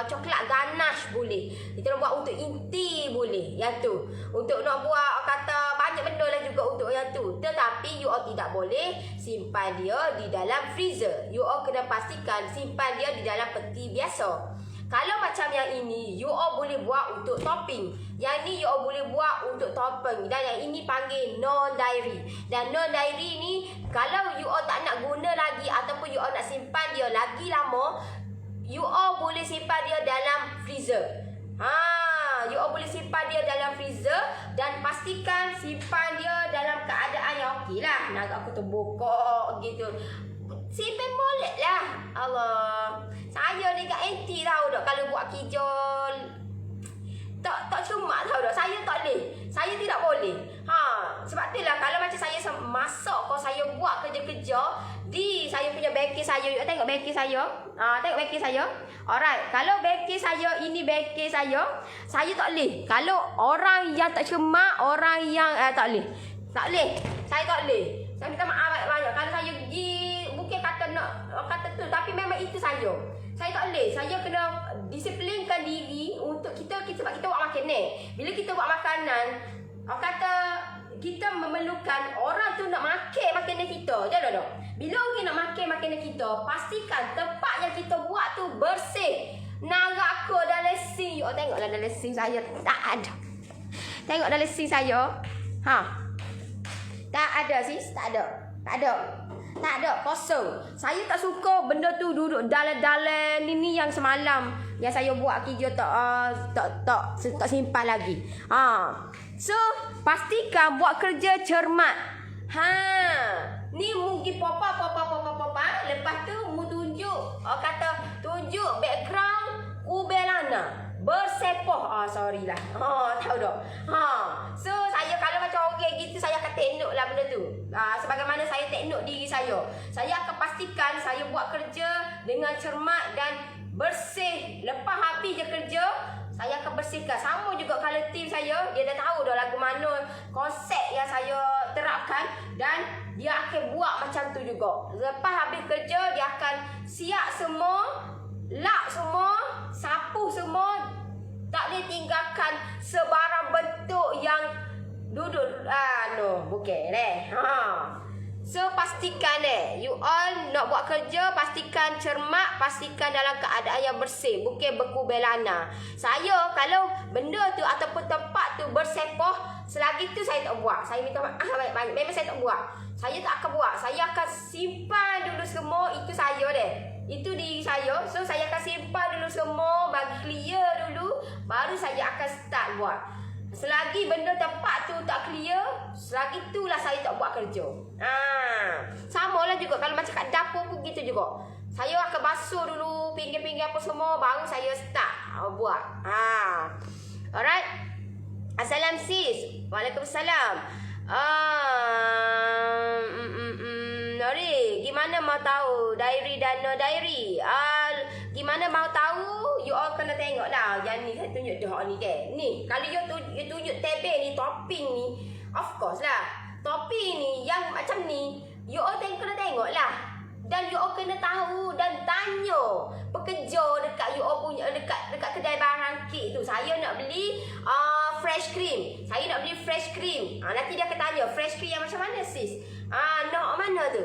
coklat ganache boleh. Kita nak buat untuk inti boleh. Yang tu. Untuk nak buat kata banyak benda lah juga untuk yang tu. Tetapi you all tidak boleh simpan dia di dalam freezer. You all kena pastikan simpan dia di dalam peti biasa. Kalau macam yang ini, you all boleh buat untuk topping. Yang ni you all boleh buat untuk topping. Dan yang ini panggil non-dairy. Dan non-dairy ni, kalau you all tak nak guna lagi ataupun you all nak simpan dia lagi lama, you all boleh simpan dia dalam freezer. You all boleh simpan dia dalam freezer dan pastikan simpan dia dalam keadaan yang okey lah. Nak aku terbokok gitu. Simpan boleh lah. Allah. Saya ni kat anti tahu tak kalau buat kijol. Tak cuma tahu tak. Saya tak boleh. Saya tidak boleh. Sebab itulah kalau macam saya masak kalau saya buat kerja-kerja di saya punya baking saya. You tengok baking saya. Tengok baking saya. Alright. Kalau baking saya ini baking saya tak boleh. Kalau orang yang tak cermat, orang yang tak boleh. Tak boleh. Saya tak boleh. Saya minta maaf banyak-banyak. Kalau saya pergi bukan kata tu tapi memang itu saya. Saya tak boleh. Saya kena disiplinkan diri untuk kita sebab kita buat makanan. Bila kita buat makanan, orang kata kita memerlukan orang tu nak makan makanan kita. Jangan tak? Bila orang nak makan makanan kita, pastikan tempat yang kita buat tu bersih. Neraka dalam sink. You tengoklah dalam sink saya tak ada. Tengok dalam sink saya. Tak ada sis, tak ada. Tak ada, kosong. Saya tak suka benda tu duduk dalam ini yang semalam yang saya buat kerja tak simpan lagi. So, pastikan buat kerja cermat. Ni mungkin pop-up. Lepas tu mu tunjuk tunjuk background Kubelana. Bersepoh. Sorry lah. Tahu tak? So saya kalau macam orang gitu saya akan tengok lah benda tu. Sebagaimana saya tengok diri saya. Saya akan pastikan saya buat kerja dengan cermat dan bersih. Lepas habis je kerja, saya akan bersihkan. Sama juga kalau tim saya, dia dah tahu dah lagu mana konsep yang saya terapkan dan dia akan buat macam tu juga. Lepas habis kerja, dia akan siap semua, lap semua, sapu semua. Tak boleh tinggalkan sebarang bentuk yang duduk. Bukan So pastikan you all nak buat kerja, pastikan cermat, pastikan dalam keadaan yang bersih, bukan berkubelana. Saya kalau benda tu ataupun tempat tu bersepoh, selagi tu saya tak buat. Saya minta maaf banyak-banyak. Memang saya tak buat. Saya tak akan buat. Saya akan simpan dulu semua. Itu saya deh. Itu diri saya. So saya akan simpan dulu semua, bagi clear dulu, baru saya akan start buat. Selagi benda tempat tu tak clear, selagi itulah saya tak buat kerja. Sama lah juga kalau macam kat dapur pun gitu juga. Saya akan basuh dulu pinggir-pinggir apa semua, baru saya start buat. Alright. Assalam sis. Waalaikumsalam. Nori, gimana mau tahu diary Dana diary? Gimana mau tahu? You all kena tengok lah. Yang ni saya tunjuk dah ni ke. Ni, kalau you tunjuk tebel ni, topping ni, of course lah. Topping ni yang macam ni, you all kena tengok lah. Dan you all kena tahu dan tanya pekerja dekat you all punya dekat kedai barang kek tu. Saya nak beli fresh cream. Saya nak beli fresh cream. Nanti dia akan tanya fresh cream yang macam mana sis? Nak mana tu?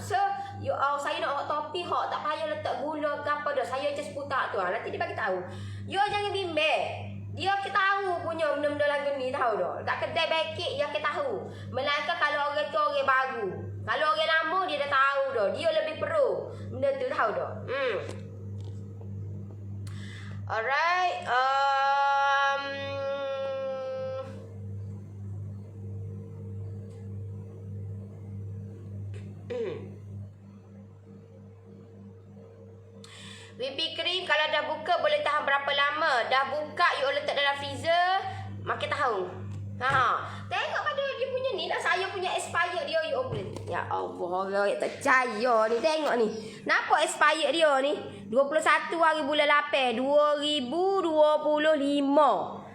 So you all, saya nak hot topping hot, tak payah letak gula ke apa dah. Saya just putar tu. Nanti dia bagi tahu. You all jangan bimbang. Dia akan tahu punya benda-benda lagu ni, tahu tak? Kat kedai bakit dia akan tahu. Melainkan kalau orang tu orang baru. Kalau orang lama dia dah tahu dah. Dia lebih pro. Benda tu tahu tak? Alright. Whipping cream kalau dah buka boleh tahan berapa lama? Dah buka you letak dalam freezer, makin tahu. Tengok pada dia punya ni dah, saya punya expired dia you boleh. Ya Allah, orang tak percaya ni. Tengok ni. Nampak expired dia ni? 21 hari bulan 8 2025.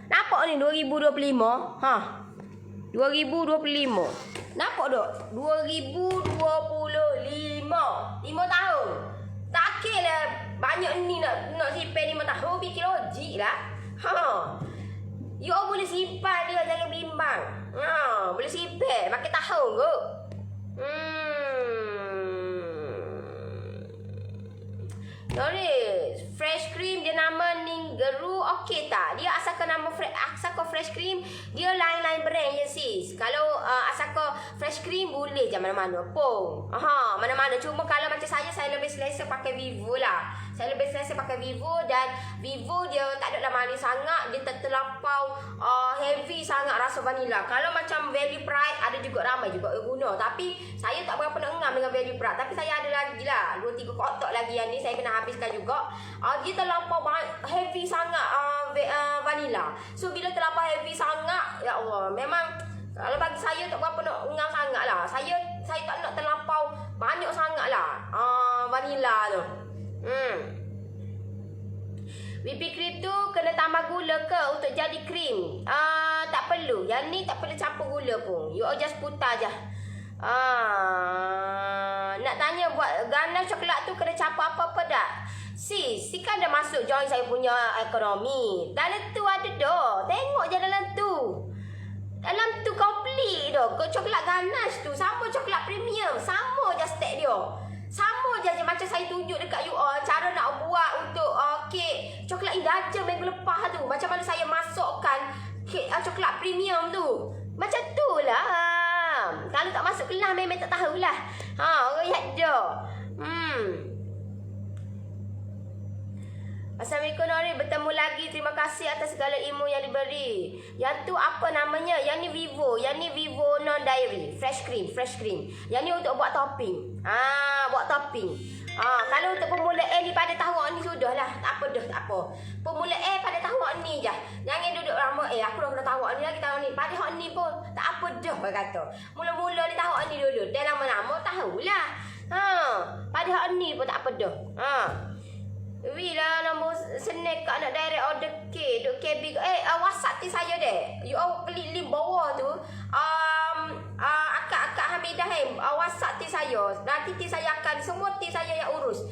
Nampak ni 2025. 2025. Nampak tak? 2025. 5 tahun. Tak kira banyak ni nak simpan 5 tahun, fikir logik lah. You all boleh simpan dia, jangan bimbang. Boleh simpan, makin tahun kot. Noris, fresh cream dia nama Ningeru, okey tak? Dia asalkan nama asalkan fresh cream, dia lain-lain brand je sis. Kalau asalkan fresh cream boleh je mana-mana pun. Mana-mana. Cuma kalau macam saya lebih selesa pakai Vivo lah. Saya lebih selesa pakai Vivo, dan Vivo dia tak ada manis sangat, dia tak terlampau heavy sangat rasa vanilla. Kalau macam Value Pride ada juga ramai juga guna, tapi saya tak berapa nak ngam dengan Value Pride. Tapi saya ada lagi lah 2-3 kotak lagi yang ni saya kena habiskan juga. Dia terlampau heavy sangat vanilla. So bila terlampau heavy sangat, ya Allah, memang kalau bagi saya tak berapa nak ngam sangat lah. Saya tak nak terlampau banyak sangat lah vanilla tu. Whipping cream tu kena tambah gula ke untuk jadi krim? Tak perlu. Yang ni tak perlu campur gula pun. You all just putar je. Nak tanya buat ganache coklat tu kena campur apa-apa tak? Sis kan dah masuk join saya punya ekonomi. Dalam tu ada dah. Tengok je dalam tu. Dalam tu komplit dah. Coklat ganache tu sama coklat premium. Sama je stek dia. Sama je macam saya tunjuk dekat you all cara nak buat untuk kek coklat Indaja minggu lepas tu. Macam mana saya masukkan kek coklat premium tu. Macam tu lah. Kalau tak masuk kelas memang tak tahulah. Lihat dah. Assalamualaikum Nori, bertemu lagi. Terima kasih atas segala ilmu yang diberi. Yang tu apa namanya? Yang ni Vivo. Yang ni Vivo non dairy. Fresh cream. Yang ni untuk buat topping. Buat topping. Kalau untuk pemula A ni pada tahun ni sudahlah. Tak apa. Pemula A pada tahun ni je. Jangan duduk lama. Aku dah kena tahun ni lagi tahun ni. Pada tahun ni pun tak apa dah kata. Mula-mula ni tahun ni dulu. Dan lama-lama tahulah. Pada tahun ni pun tak apa dah. Wila nombor snack kat nak direct order cake duk KB. WhatsApp ti saya deh. You all klik link bawah tu. Akak Hamidah WhatsApp ti saya. Nanti ti saya akan semua ti saya yang urus.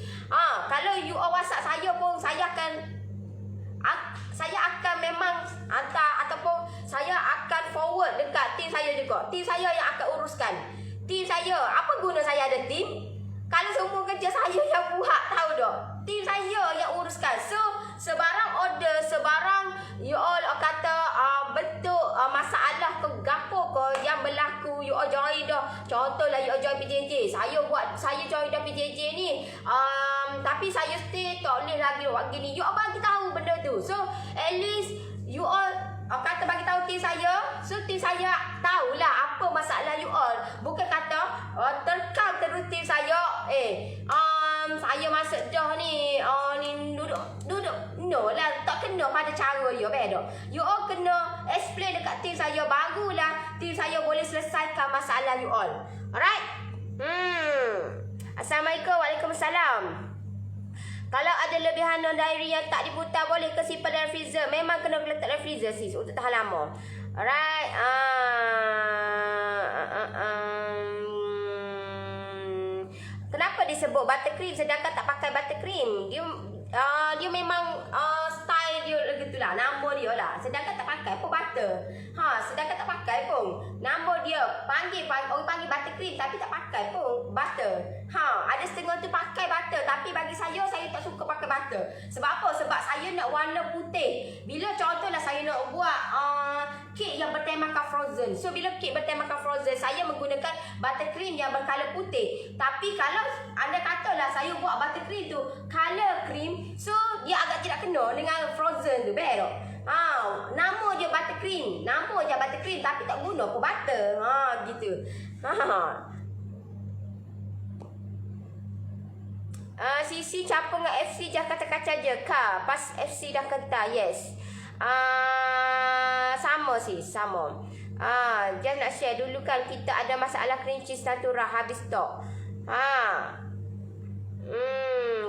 Kalau you all WhatsApp saya pun saya akan memang hantar ataupun saya akan forward dekat tim saya juga. Tim saya yang akan uruskan. Tim saya, apa guna saya ada tim? Kalau semua kerja saya yang buat, tahu dah. Tim saya yang uruskan. So, sebarang order, sebarang you all kata bentuk masalah ke gapo ke yang berlaku, you all join dah. Contohlah you all join PJJ. Saya join dah PJJ ni. Tapi saya stay tak boleh lagi buat gini. You all bagi tahu benda tu. So, at least you all kata bagi tahu tim saya. So, tim saya tahulah apa masalah you all. Bukan kata terkam terus tim saya. Saya masuk dah ni. Ni duduk. No lah. Tak kena pada cara you. Beda. You all kena explain dekat tim saya. Barulah tim saya boleh selesaikan masalah you all. Alright? Assalamualaikum. Waalaikumsalam. Kalau ada lebihan non-dairy yang tak diputar, boleh ke simpan dalam freezer? Memang kena letak dalam freezer sis untuk tahan lama. Alright. Kenapa disebut buttercream sedangkan tak pakai buttercream? Dia memang style dia gitulah, nama dia lah. Sedangkan tak pakai pun butter. Sedangkan tak pakai pun nama dia orang panggil buttercream tapi tak pakai pun butter. Ada setengah tu pakai butter tapi bagi saya tak suka pakai butter. Sebab apa? Sebab saya nak warna putih. Bila contohlah saya nak buat kek yang bertemakan frozen. So bila kek bertemakan frozen, saya menggunakan buttercream yang bercolor putih. Tapi kalau anda katalah saya buat buttercream tu color cream, so dia agak tidak kena dengan frozen tu. Betul? Nama je buttercream. Nama je buttercream tapi tak guna pun butter. Gitu. Sisi campur dengan FC dah kacang-kacang je kah? Pas FC dah kental. Yes. Sama sih, sama. Just nak share dulu kan kita ada masalah cream cheese natura habis stok.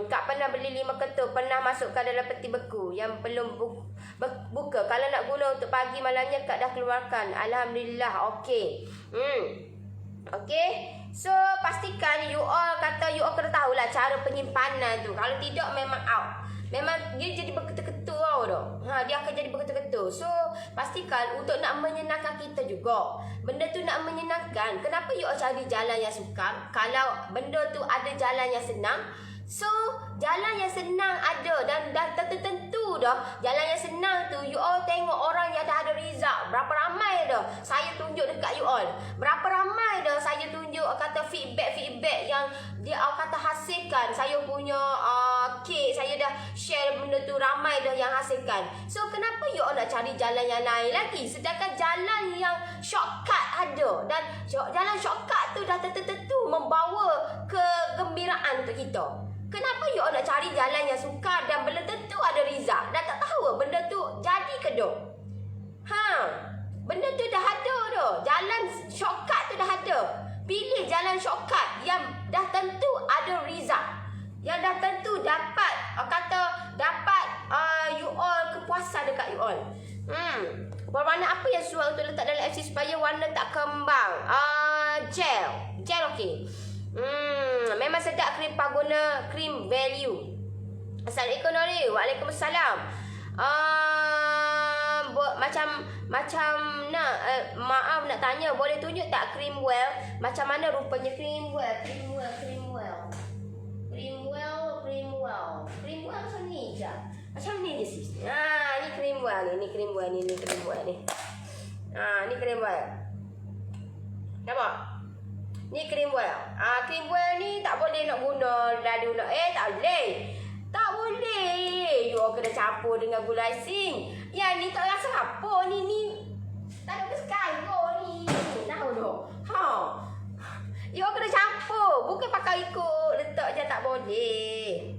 Kak pernah beli 5 ketul, pernah masukkan dalam peti beku yang belum buka. Kalau nak guna untuk pagi malamnya Kak dah keluarkan. Alhamdulillah. Okey. Okey. So pastikan you all kena tahulah cara penyimpanan tu. Kalau tidak memang out. Memang dia jadi berketul-ketul tau dah. Dia akan jadi berketul-ketul. So pastikan untuk nak menyenangkan kita juga. Benda tu nak menyenangkan. Kenapa you all cari jalan yang sukar? Kalau benda tu ada jalan yang senang, so jalan yang senang ada dan dah tertentu dah. Jalan yang senang tu you all tengok orang yang dah ada result. Berapa ramai dah saya tunjuk dekat you all. Berapa ramai dah saya tunjuk kata feedback yang dia kata hasilkan saya punya kek, saya dah share benda tu, ramai dah yang hasilkan. So kenapa you all nak cari jalan yang lain lagi? Sedangkan jalan yang shortcut ada, dan jalan shortcut tu dah tentu membawa kegembiraan untuk kita. Kenapa you all nak cari jalan yang sukar dan belum tentu ada result, dan tak tahu benda tu jadi ke tak? Benda tu dah ada dah. Jalan shortcut tu dah ada. Pilih jalan shortcut yang dah tentu ada result, yang dah tentu dapat you all kepuasan dekat you all. Berwarna apa yang sesuai untuk letak dalam FC supaya warna tak kembang? Gel okey. Memang sedap krim guna krim value. Assalamualaikum Nuri. Waalaikumsalam. Maaf nak tanya, boleh tunjuk tak cream well? Macam mana rupanya cream well? Cream well macam ni je. Macam ni je sis. Ni cream well ni. Ni cream well. Ni cream well. Nampak? Ni cream well. Cream well ni tak boleh nak guna lalu nak. Tak boleh. Tak boleh. You kena campur dengan gula icing. Yang ni tak rasa apa ni. Tak ada kesukaan kau ni. Tahu dah. You kena campur. Bukan pakai ikut letak je, tak boleh.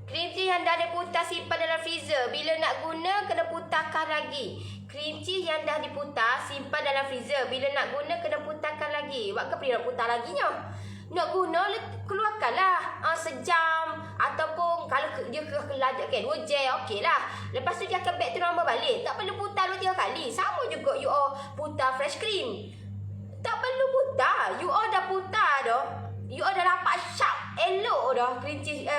Krim cheese yang dah diputar simpan dalam freezer. Bila nak guna kena putarkan lagi. Krim cheese yang dah diputar simpan dalam freezer. Bila nak guna kena putarkan lagi. Buat ke nak putar lagi nya? Nak guna keluarkanlah sejam, ataupun kalau dia kelajak kan 2 jam okey lah. Lepas tu dia akan back to normal balik. Tak perlu putar 2-3 kali. Sama juga you all putar fresh cream. Tak perlu putar. You all dah putar dah. You all dah dapat sharp elok dah cream cheese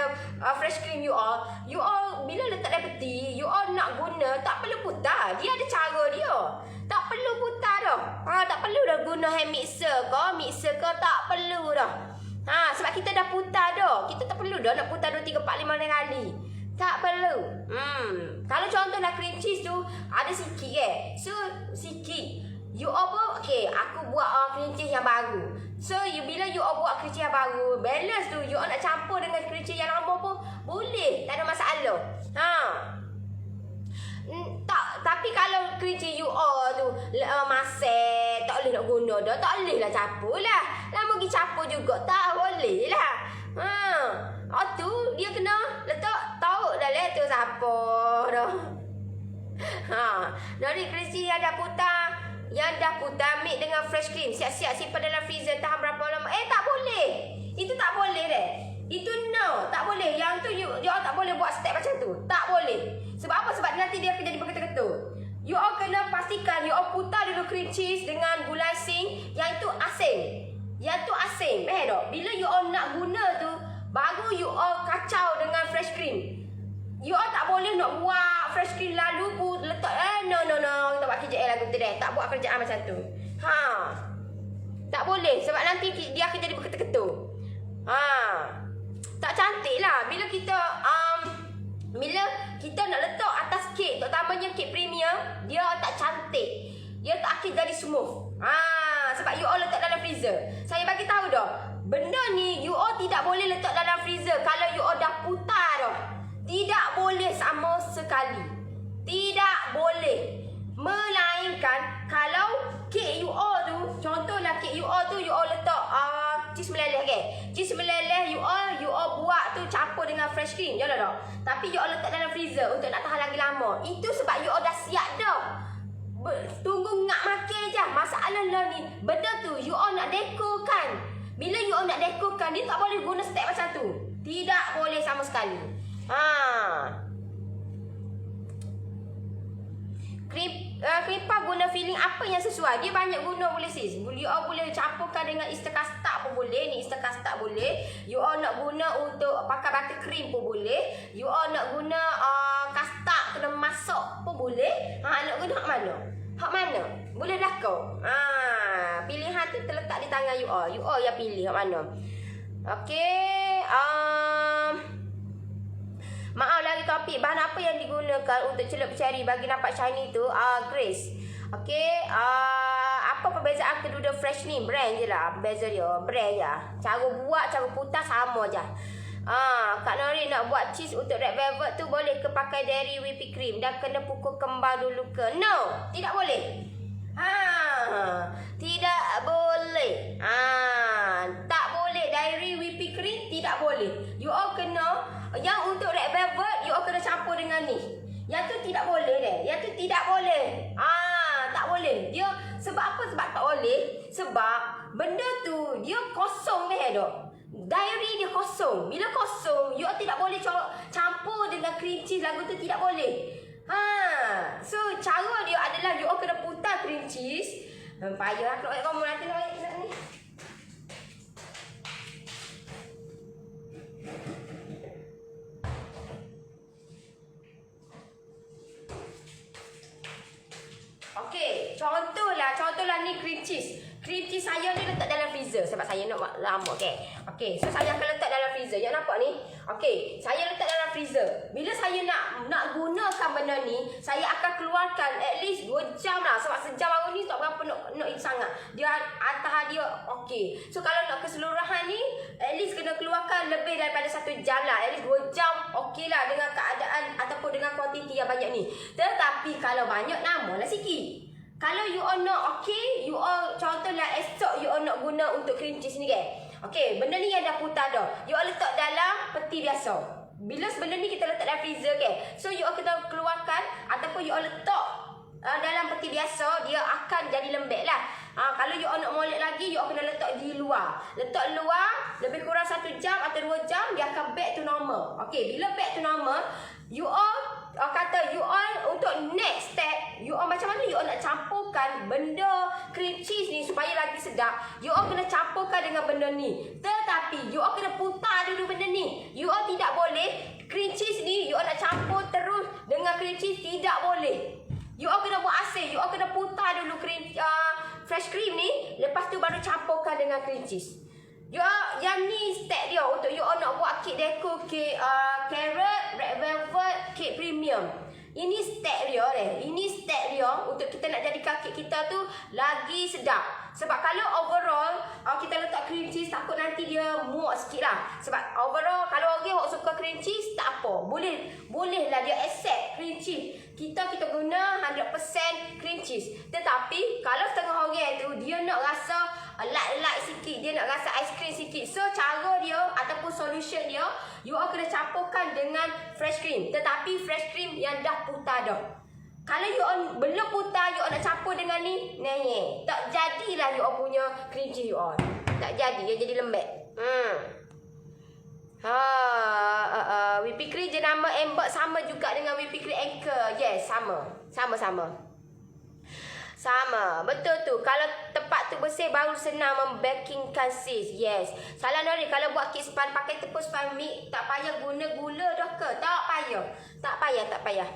fresh cream you all. You all bila letak dalam peti, you all nak guna tak perlu putar. Dia ada cara dia. Tak perlu putar dah. Tak perlu dah guna hand mixer ke tak perlu dah. Sebab kita dah putar dah. Kita tak perlu dah nak putar 2, 3, 4, 5 kali. Tak perlu. Kalau contohlah cream cheese tu ada sikit So sikit. You all pun okay, aku buat cream cheese yang baru. So bila you all buat cream cheese yang baru, balance tu you all nak campur dengan cream cheese yang lama pun boleh, tak ada masalah. Tapi kalau cream cheese you all tu masak, tak boleh nak guna dah, tak boleh lah campur lah. Lama pergi campur juga tak boleh lah. Tu dia kena letak tahu dah tu siapa dah. Dari cream cheese yang dah putar mix dengan fresh cream, siap-siap simpan dalam freezer tahan berapa lama. Tak boleh. Itu tak boleh deh. Itu no, tak boleh. Yang tu you all tak boleh buat step macam tu. Tak boleh. Sebab apa? Sebab nanti dia akan jadi berketul-ketul. You all kena pastikan you all putar dulu cream cheese dengan gula icing yang itu asin. Tak? Bila you all nak guna tu, baru you all kacau dengan fresh cream. You all tak boleh nak buat fresh cream lalu pun letak no. Kita buat kerjaan lagu tu deh. Tak buat kerjaan macam tu. Tak boleh sebab nanti dia akan jadi berketul-ketul. Tak cantik lah bila kita nak letak atas kek, terutamanya kek premium, dia tak cantik. Dia tak akan jadi smooth. Sebab you all letak dalam freezer. Saya bagi tahu dah, benda ni you all tidak boleh letak dalam freezer kalau you all dah putar dah. Tidak boleh sama sekali. Tidak boleh. Melainkan kalau kek you all tu, contohlah kek you all tu you all letak cheese meleleh kan. Cheese meleleh you all buat tu campur dengan fresh cream. Yalah dah. Tapi you all letak dalam freezer untuk nak tahan lagi lama. Itu sebab you all dah siap dah. Tunggu ngak makan je. Masalah lah ni, benda tu you all nak dekorkan. Bila you all nak dekorkan, dia tak boleh guna step macam tu. Tidak boleh sama sekali. Kripa guna filling apa yang sesuai? Dia banyak guna boleh sis. You all boleh campurkan dengan Easter custard pun boleh. Ni Easter custard boleh. You all nak guna untuk pakai buttercream pun boleh. You all nak guna custard kena masak pun boleh. Nak guna hak mana? Boleh dah kau. Pilihan tu terletak di tangan you all. You all yang pilih hak mana. Okey. Maaf lagi topik. Bahan apa yang digunakan untuk celup cherry bagi nampak shiny tu? Grace. Okey. Apa perbezaan kedua fresh ni brand je lah. Beza dia brand je. Cara buat, cara putar sama je. Kak Nori nak buat cheese untuk red velvet tu boleh ke pakai dairy whipping cream dan kena pukul kembang dulu ke? No, tidak boleh. Tidak boleh. Tak boleh dairy whipping cream, tidak boleh. You all kena, yang untuk red velvet you all kena campur dengan ni. Yang tu tidak boleh deh. Yang tu tidak boleh. Tak boleh. Dia sebab apa? Sebab tak boleh. Sebab benda tu dia kosong deh dok. Dairy dia kosong. Bila kosong, you all tidak boleh campur dengan cream cheese lagu tu, tidak boleh. So cara dia adalah you all kena putar cream cheese. Payah kalau kamu nanti nak ni. Okey, contohlah ni cream cheese. Cream cheese saya ni letak dalam freezer sebab saya nak buat lama, okey. So saya akan letak dalam freezer. Yang nampak ni? Okey, saya letak dalam freezer. Bila saya nak gunakan benda ni, saya akan keluarkan at least 2 jam lah. Sebab sejam baru ni tak berapa nak sangat. Dia atas dia okey. So kalau nak keseluruhan ni, at least kena keluarkan lebih daripada 1 jam lah. At least 2 jam okey lah dengan keadaan ataupun dengan kuantiti yang banyak ni. Tetapi kalau banyak, namalah sikit. Kalau you all nak okey, you all contohlah esok you all nak guna untuk cream cheese ni okey, benda ni yang dah putar dah. You all letak dalam peti biasa. Bila benda ni kita letak dalam freezer so you all kita keluarkan ataupun you all letak dalam peti biasa, dia akan jadi lembek lah. Kalau you all nak molek lagi, you all kena letak di luar. Letak luar lebih kurang 1 jam atau 2 jam, dia akan back to normal. Okey, bila back to normal, you all kata you all untuk next step, you all macam mana you all nak campurkan benda cream cheese ni supaya lagi sedap. You all kena campurkan dengan benda ni. Tetapi you all kena putar dulu benda ni. You all tidak boleh cream cheese ni you all nak campur terus dengan cream cheese, tidak boleh. You all kena buat asing. You all kena putar dulu fresh cream ni, lepas tu baru campurkan dengan cream cheese. Yang ni step dia untuk you all nak buat kek deco, kek carrot, red velvet, kek premium. Ini step dia Ini step dia untuk kita nak jadikan kek kita tu lagi sedap. Sebab kalau overall kita letak cream cheese, takut nanti dia muak sikit lah. Sebab overall kalau orang suka cream cheese, tak apa. Boleh lah dia accept cream cheese. Kita guna 100% cream cheese. Tetapi kalau setengah orang tu dia nak rasa light sikit, dia nak rasa ice cream sikit. So cara dia ataupun solution dia, you all kena campurkan dengan fresh cream. Tetapi fresh cream yang dah putar dah. Kalau you all belum putar, you all nak campur dengan ni, tak jadilah you all punya cream cheese you all. Tak jadi, dia jadi lembek. Whipping cream jenama Embot sama juga dengan whipping cream Anchor. Yes, sama. Sama, betul tu. Kalau tempat tu bersih baru senang membakingkan sis. Yes. Salah Nori, kalau buat kek span pakai tepung span mix, tak payah guna gula dah ke? Tak payah.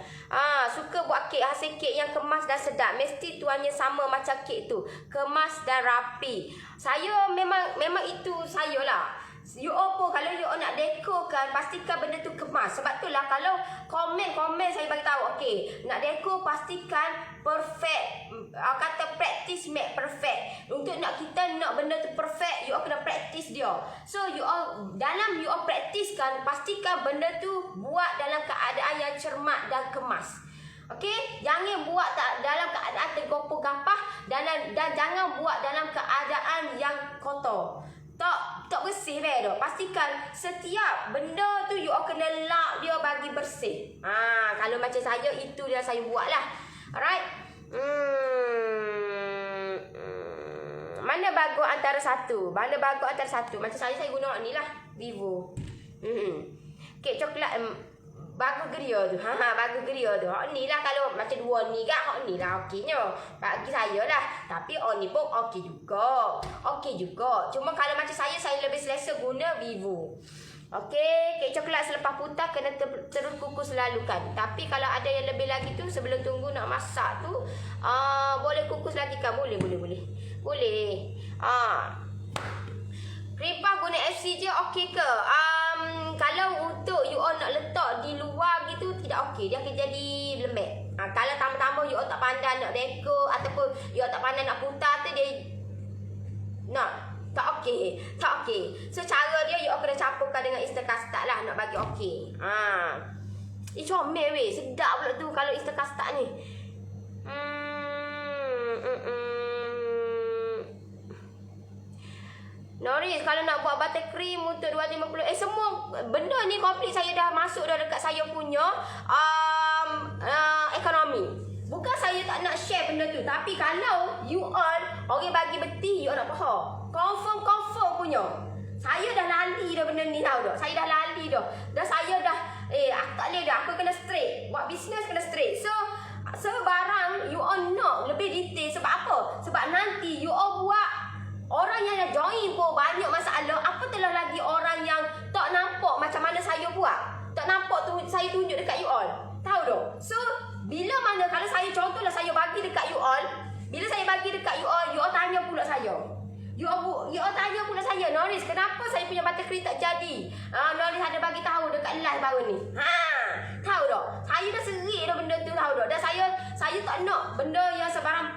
Suka buat kek, hasil kek yang kemas dan sedap. Mesti tuannya sama macam kek tu. Kemas dan rapi. Saya memang itu saya lah. You all pun kalau you all nak dekorkan, pastikan benda tu kemas. Sebab tu lah kalau komen saya bagi tahu, okey, nak dekor pastikan perfect. Kata practice make perfect. Untuk kita nak benda tu perfect, you all kena practice dia. So you all dalam you all practicekan, pastikan benda tu buat dalam keadaan yang cermat dan kemas. Okey, jangan buat dalam keadaan tergopoh gampah dan jangan buat dalam keadaan yang kotor. Tak bersih dah. Pastikan setiap benda tu you all kena lap dia bagi bersih. Kalau macam saya, itu dia saya buat lah. Alright. Mana bagus antara satu? Macam saya guna ni lah, Vivo. Kek coklat bagus geria tu. Bagus geria tu. Ni lah kalau macam dua ni kan, ni lah okeynya. Bagi saya lah. Tapi ni pun okey juga. Cuma kalau macam saya lebih selesa guna Vivo. Okey, kek coklat selepas putar kena terus kukus selalu kan. Tapi kalau ada yang lebih lagi tu, sebelum tunggu nak masak tu, boleh kukus lagi kan? Boleh. Cream puff guna FCJ okey ke? Kalau untuk you all nak letak di luar gitu, tidak okey. Dia akan jadi lembek. Kalau tambah-tambah you all tak pandai nak dekor ataupun you all tak pandai nak putar tu, dia bagi tak okey. So cara dia you all kena campurkan dengan Easter custard lah nak bagi okey. Comel weh, sedap pula tu kalau Easter custard ni. Noris, kalau nak buat buttercream untuk 250, semua benda ni komplit saya dah masuk dah dekat saya punya ekonomi. Bukan saya tak nak share benda tu, tapi kalau you all orang bagi beti, you all nak faham. Confirm punya. Saya dah lali dah benda ni tahu tak? Saya dah lali dah. Dan saya dah aku tak boleh dah, aku kena straight. Buat bisnes kena straight. So barang you all nak lebih detail sebab apa? Sebab nanti you all buat orang yang dah join pun banyak masalah. Apatahlah lagi orang yang tak nampak macam mana saya buat. Tak nampak tu saya tunjuk dekat you all. Tahu tak? So bila mana kalau saya contohlah saya bagi dekat you all, bila saya bagi dekat you all tanya pula saya. You all tanya pula saya, Noris, kenapa saya punya buttercream tak jadi? Noris ada bagi tahu dekat live baru ni. Tahu tak? Saya dah serik dah benda tu, tahu tak? Dan saya tak nak benda yang sebarang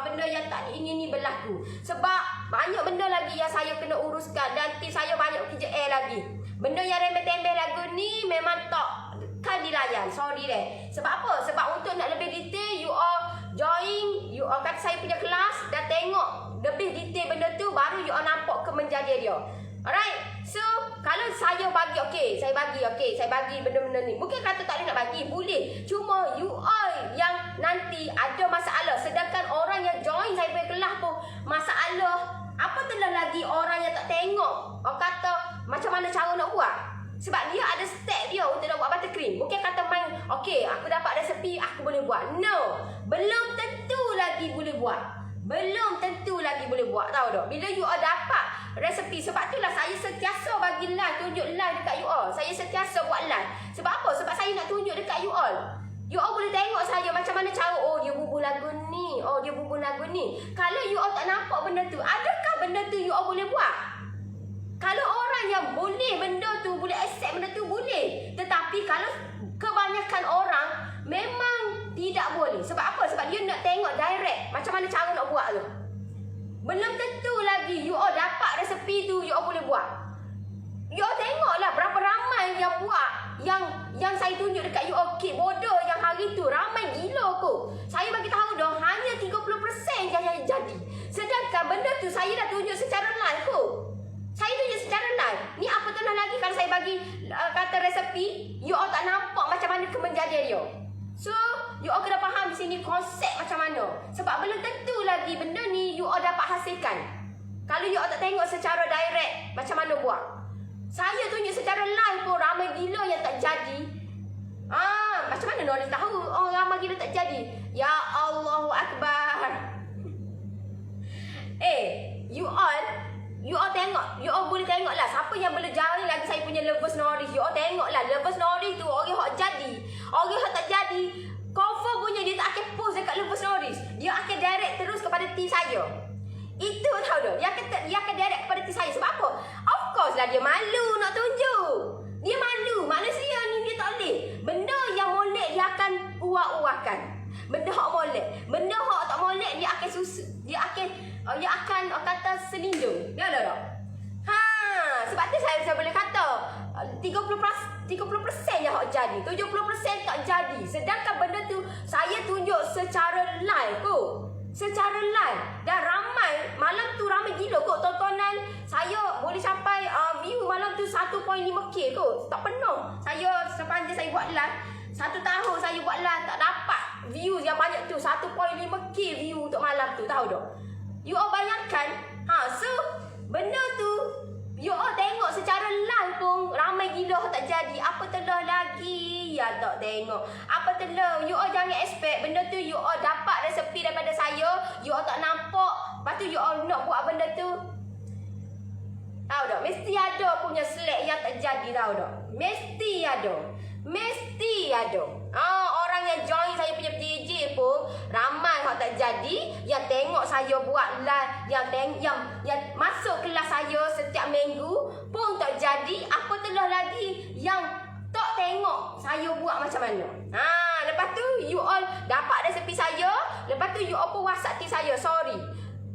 benda yang tak diingini berlaku. Sebab banyak benda lagi yang saya kena uruskan dan tim saya banyak kerja lagi. Benda yang remeh-temeh lagu ni memang tak kan dilayan. Sorry deh. Sebab apa? Sebab untuk nak lebih detail, you all join, you all kata saya punya kelas dan tengok lebih detail benda tu, baru you all nampak kemenjadian dia. Alright? So, kalau saya bagi, saya bagi benda-benda ni. Mungkin kata tak boleh nak bagi, boleh. Cuma you all yang nanti ada masalah, sedangkan orang yang join saya punya kelas pun masalah. Apatahlah lagi orang yang tak tengok, orang kata macam mana cara nak buat. Sebab dia ada step dia untuk nak buat buttercream. Mungkin kata main, aku dapat resepi, aku boleh buat. No, belum tentu lagi boleh buat. Tahu tak? Bila you all dapat resepi, sebab itulah saya sentiasa bagi live, tunjuk live dekat you all. Saya sentiasa buat live. Sebab apa? Sebab saya nak tunjuk dekat you all. You all boleh tengok saya macam mana cara, dia bubuh lagu ni, dia bubuh lagu ni. Kalau you all tak nampak benda tu, adakah benda tu you all boleh buat? Kalau orang yang boleh benda tu, boleh accept benda tu, boleh. Tetapi kalau kebanyakan orang memang tidak boleh. Sebab apa? Sebab dia nak tengok direct macam mana cara nak buat tu. Belum tentu lagi you all dapat resepi tu, you all boleh buat. You all tengoklah berapa ramai yang buat yang saya tunjuk dekat you all kek bodoh yang hari tu. Ramai gila kot. Saya bagi tahu dah hanya 30% yang jadi. Sedangkan benda tu saya dah tunjuk secara live kot. Saya tunjuk secara live. Ni apatahlah lagi kalau saya bagi kata resepi, you all tak nampak macam mana kemenjadian dia. So, you all kena faham di sini konsep macam mana. Sebab belum tentu lagi benda ni you all dapat hasilkan. Kalau you all tak tengok secara direct macam mana buat. Saya tunjuk secara live pun ramai gila yang tak jadi. Macam mana Noris tahu ramai gila tak jadi? Ya Allahu Akbar. You all tengok, you all boleh tengok lah siapa yang boleh jari lagi saya punya Lovers Noris. You all tengok lah Lovers Noris tu orang hok jadi. Orang hok tak jadi, confirm punya dia tak akan post dekat Lovers Noris. Dia akan direct terus kepada team saya. Itu tahu dah. Dia akan direct kepada team saya. Sebab apa? Of course lah dia malu nak tunjuk. Dia malu. Manusia ni dia tak boleh. Benda yang molek dia akan uak-uakan. Benda hok molek. Benda hok tak molek dia akan susu. Dia akan kata selindung. Ya tak? Sebab tu saya boleh kata 30% yang hok jadi, 70% tak jadi. Sedangkan benda tu saya tunjuk secara live kot. Secara live. Dan ramai, malam tu ramai gila kot tontonan. Saya boleh sampai view malam tu 1.5k kot. Tak penuh. Saya sepanjang saya buat live, 1 tahun saya buat live tak dapat views yang banyak tu. 1.5k view untuk malam tu. Tahu tak? You all bayangkan. So benda tu you all tengok secara live pun ramai gila tak jadi. Apa telah lagi ya tak tengok. Apa telah. You all jangan expect benda tu you all dapat resepi daripada saya, you all tak nampak, lepas tu you all nak buat benda tu. Tahu tak? Mesti ada punya slack yang tak jadi. Tahu tak? Mesti ada. Orang yang join saya punya PJ pun ramai hak tak jadi, yang tengok saya buat live, yang masuk kelas saya setiap minggu pun tak jadi. Apa telah lagi yang tak tengok saya buat macam mana. Lepas tu you all dapat resepi saya, lepas tu you all pun WhatsApp team saya, sorry,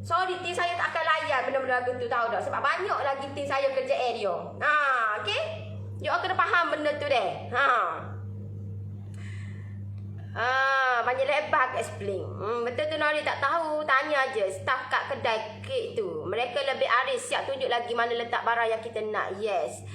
Sorry, tim saya tak akan layan benda-benda lagu tu, tahu tak? Sebab banyak lagi tim saya kerja area. Okay? You all kena faham benda tu deh. Banyak lebar aku explain. Betul tu Nori tak tahu, tanya aja staff kat kedai kek tu. Mereka lebih aris, siap tunjuk lagi mana letak barang yang kita nak. Yes.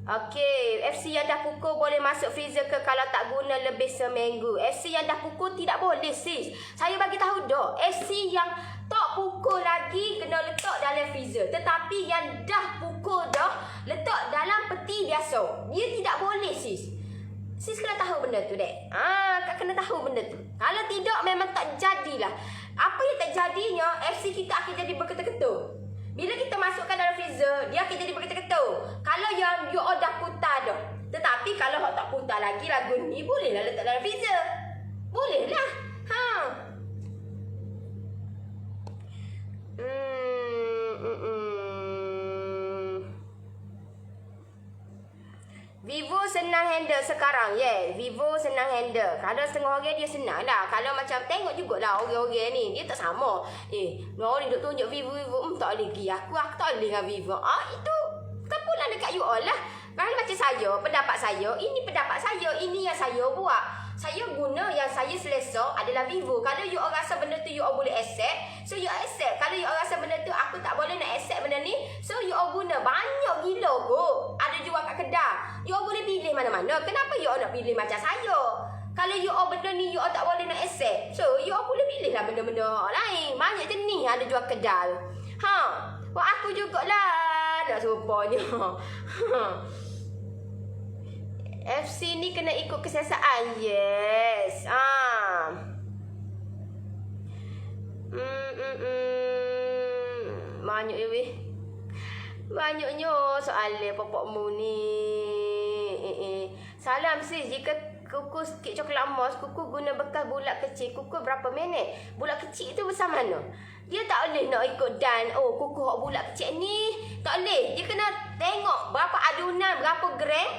Okey, FC yang dah pukul boleh masuk freezer ke kalau tak guna lebih seminggu? FC yang dah pukul tidak boleh sis. Saya bagi tahu dah, FC yang tak pukul lagi kena letak dalam freezer. Tetapi yang dah pukul dah, letak dalam peti biasa. Dia tidak boleh sis. Sis kena tahu benda tu dek. Kak kena tahu benda tu. Kalau tidak memang tak jadilah. Apa yang tak jadinya, FC kita akan jadi berketul-ketul. Bila kita masukkan dalam freezer, dia akan jadi berketul-ketul. Kalau yang you all dah putar dah. Tetapi kalau hok tak putar lagi lagu ni, bolehlah letak dalam freezer. Bolehlah. Vivo senang handle sekarang. Vivo senang handle. Kalau setengah orang dia senang lah. Kalau macam tengok jugalah orang-orang ni, dia tak sama. Nori duk tunjuk Vivo. Tak boleh pergi. Aku tak boleh dengan Vivo. Itu kan pula dekat you all lah. Kalau macam saya, pendapat saya, ini pendapat saya, ini yang saya buat. Saya guna yang saya selesa adalah Vivo. Kalau you all rasa benda tu you all boleh accept, so you all accept. Kalau you all rasa benda tu aku tak boleh nak accept benda ni, so you all guna. Banyak gila kot ada jual kat kedai. You all boleh pilih mana-mana. Kenapa you all nak pilih macam saya? Kalau you all benda ni you all tak boleh nak accept, so you all boleh pilih lah benda-benda lain. Banyak jenis ada jual kedai. Buat aku jugalah nak serupanya. FC ni kena ikut kesiasaan. Yes. Banyak ya weh. Banyaknya soalan popokmu ni. Salam sis, jika kuku sikit coklat emas, kuku guna bekas bulat kecil, kuku berapa minit? Bulat kecil tu besar mana? Dia tak boleh nak ikut dan kuku hok bulat kecil ni tak boleh. Dia kena tengok berapa adunan, berapa gram,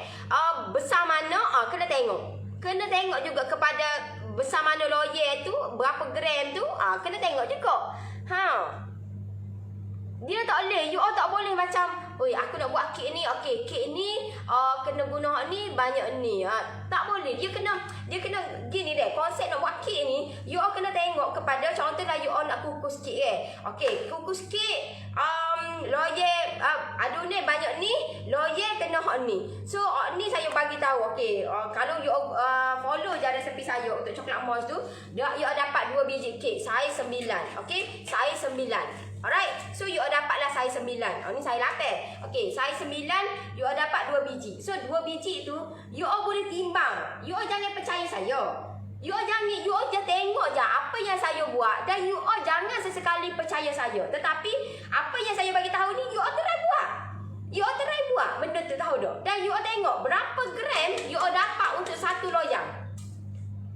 besar mana, kena tengok. Kena tengok juga kepada besar mana loyer tu, berapa gram tu, kena tengok juga. Dia tak boleh, you all tak boleh macam, aku nak buat kek ni, kek ni kena guna ni banyak ni. Tak boleh. Dia kena gini deh. Konsep nak buat kek ni, you all kena tengok kepada contohlah you all nak kukus kek kukus kek loyer adunan banyak ni, loyer kena hot ni. So ni saya bagi tahu. Kalau you all follow je resepi saya untuk coklat emas tu, you all dapat 2 biji kek saiz 9. Saiz 9. Alright, so you all dapatlah saiz 9. Ni saiz 8. Saiz 9 you all dapat 2 biji. So 2 biji tu you all boleh timbang. You all jangan percaya saya. You all just tengok je apa yang saya buat dan you all jangan sesekali percaya saya. Tetapi apa yang saya bagi tahu ni you all try buat. You all try buat benda tu, tahu tak? Dan you all tengok berapa gram you all dapat untuk satu loyang.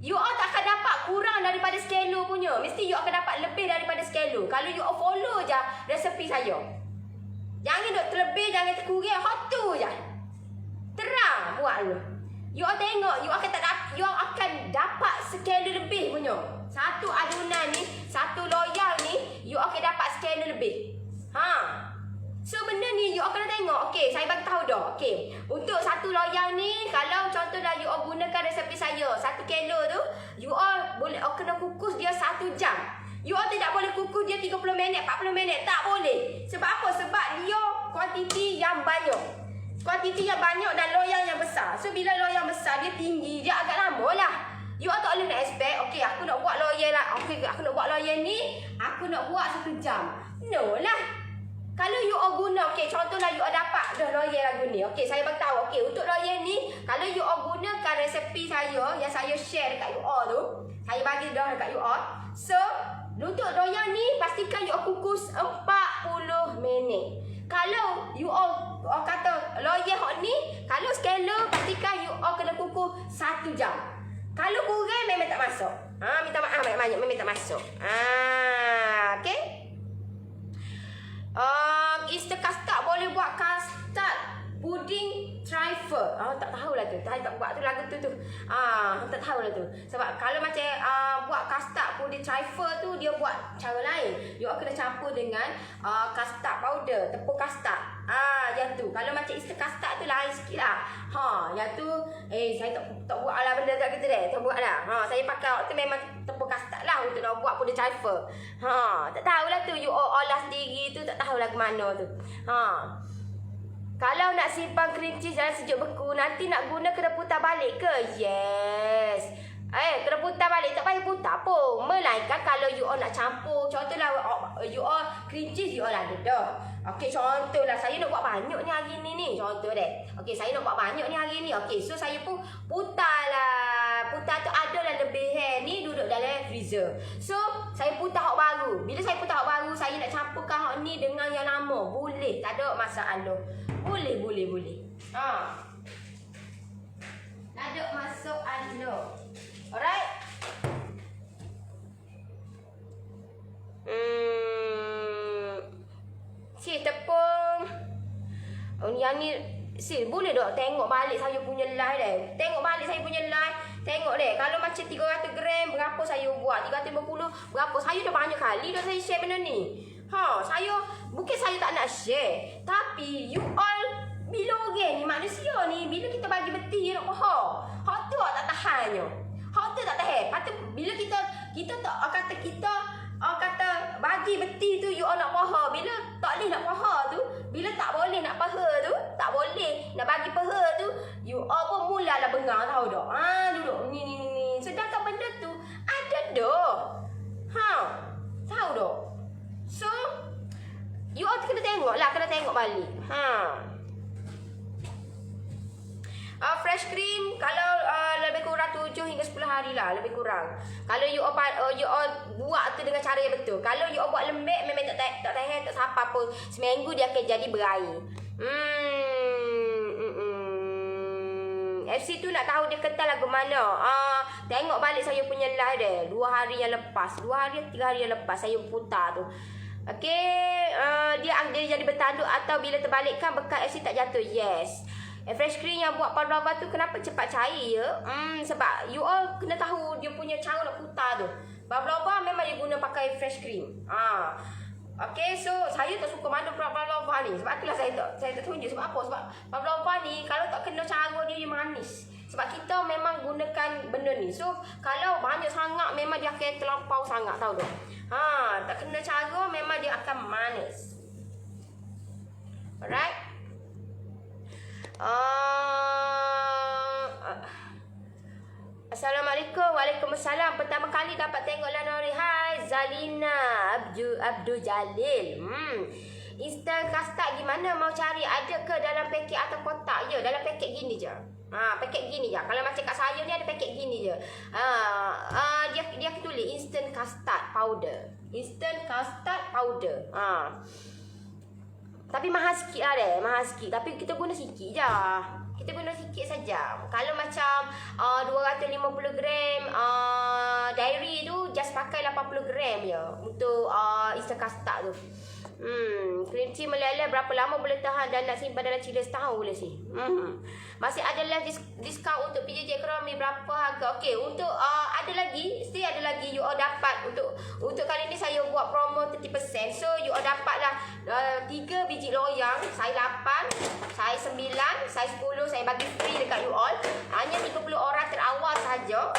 You all tak akan dapat kurang daripada skelo punya. Mesti you akan dapat lebih daripada skelo. Kalau you all follow je resepi saya. Jangan duk terlebih, jangan terkurang. Hot tu je. Terang buat lu. You all tengok, you akan dapat skelo lebih punya. Satu adunan ni, satu loyang ni, you akan dapat skelo lebih. So benda ni you all kena tengok. Saya bagi tahu dah. Untuk satu loyang ni, kalau contohlah you all gunakan resepi saya 1 kilo tu, you all boleh kena kukus dia 1 jam. You all tidak boleh kukus dia 30 minit, 40 minit. Tak boleh. Sebab apa? Sebab dia kuantiti yang banyak. Kuantiti yang banyak dan loyang yang besar. So bila loyang besar dia tinggi, dia agak lama lah. You all tak boleh nak expect, aku nak buat loyang lah. Aku nak buat loyang ni, aku nak buat 1 jam. No lah. Kalau you all guna, contohlah you all dapat dah loyer lagu ni. Saya bagi tahu. Untuk loyer ni, kalau you all gunakan resepi saya yang saya share dekat you all tu, saya bagi dah dekat you all. So, untuk loyer ni, pastikan you all kukus 40 minit. Kalau you all kata loyer hot ni, kalau skala, pastikan you all kena kukus 1 jam. Kalau kurang, memang tak masuk. Minta maaf banyak-banyak, memang tak masuk. Easter custard boleh buat custard pudding trifle. Tak tahulah tu. Saya tak buat tu lagu tu. Tak tahulah tu. Sebab kalau macam buat custard pudding trifle tu dia buat cara lain. you all kena campur dengan custard powder, tepung custard. Yang tu. Kalau macam instant custard tu lain sikit lah. Yang tu saya tak buat lah benda kat kita deh. Tak buat lah. Saya pakai waktu memang tepung custard lah untuk nak buat pudding trifle. Tak tahulah tu you all olah sendiri tu, tak tahulah ke mana tu. Kalau nak simpan cream cheese dalam sejuk beku, nanti nak guna kena putar balik ke? Yes. Kena putar balik, tak payah putar pun. Melainkan kalau you all nak campur, contohlah you all cream cheese you all ada dah. Okey, contohlah saya nak buat banyak ni hari ni. Contoh deh. Okey, saya nak buat banyak ni hari ni. Okey, so saya pun putarlah. Putar tu adalah lebih ni duduk dalam freezer. So, saya putar hak baru. Bila saya putar hak baru, saya nak campurkan hak ni dengan yang lama. Boleh, tak ada masalah. Boleh. Tak ada masalah. Alright. Si tepung. Yang ni si boleh tak tengok balik saya punya live deh. Tengok balik saya punya live. Tengok deh. Kalau macam 300 gram berapa saya buat? 350 berapa? Saya dah banyak kali dah saya share benda ni. Saya bukan saya tak nak share, tapi you all bila orang ni manusia ni bila kita bagi beti nak faham. Hak tu tak tahannya. Hak tu tak tahan. Patut bila kita tak kata bagi beti tu you all nak paha. Bila tak boleh nak paha tu, bila tak boleh nak paha tu, tak boleh nak bagi paha tu, you all pun mulalah bengang tahu tak. Duduk ni. Sedangkan benda tu ada dah. Tahu tak? So, you all kena tengok balik. Fresh cream kalau lebih kurang 7 hingga 10 hari lah, lebih kurang. Kalau you all buat tu dengan cara yang betul. Kalau you all buat lembek memang tak tahan, tak sapa pun. Seminggu dia akan jadi berair. FC tu nak tahu dia kental lagu mana. Tengok balik saya punya live dia 2 hari yang lepas, 2 hari 3 hari yang lepas saya putar tu. Okey, dia jadi bertanduk atau bila terbalikkan bekas FC tak jatuh. Yes. Fresh cream yang buat pavlova tu kenapa cepat cair ya? Sebab you all kena tahu dia punya cara nak putar tu. Pavlova memang dia guna pakai fresh cream. Okey, so saya tak suka mana pavlova ni. Sebab itulah saya tak tunjuk. Sebab apa? Sebab pavlova ni kalau tak kena cara dia manis. Sebab kita memang gunakan benda ni. So, kalau banyak sangat memang dia akan terlampau sangat, tahu tak? Tak kena cara memang dia akan manis. Alright? Assalamualaikum. Waalaikumsalam. Pertama kali dapat tengok Lanori. Hai Zalina Abdul Jalil. Instant custard gimana mau cari? Ada ke dalam paket atau kotak? Ya, dalam paket gini je. Paket gini je. Kalau macam kat saya ni ada paket gini je. Dia tulis instant custard powder. Instant custard powder. Tapi mahal sikit lah deh, mahal sikit. Tapi kita guna sikit je. Kita guna sikit saja. Kalau macam 250 gram dairy tu just pakai 80 gram je untuk instant custard tu. Cream cheese meleleh berapa lama boleh tahan dan nak simpan dalam chiller setahun boleh sih. Masih ada lagi diskaun untuk PJJ Ekonomi berapa harga? Okey, untuk ada lagi, still ada lagi you all dapat untuk kali ni saya buat promo 30%. So you all dapatlah 3 biji loyang, saya 8, saya 9, saya 10, saya bagi free dekat you all. Hanya 30 orang terawal saja.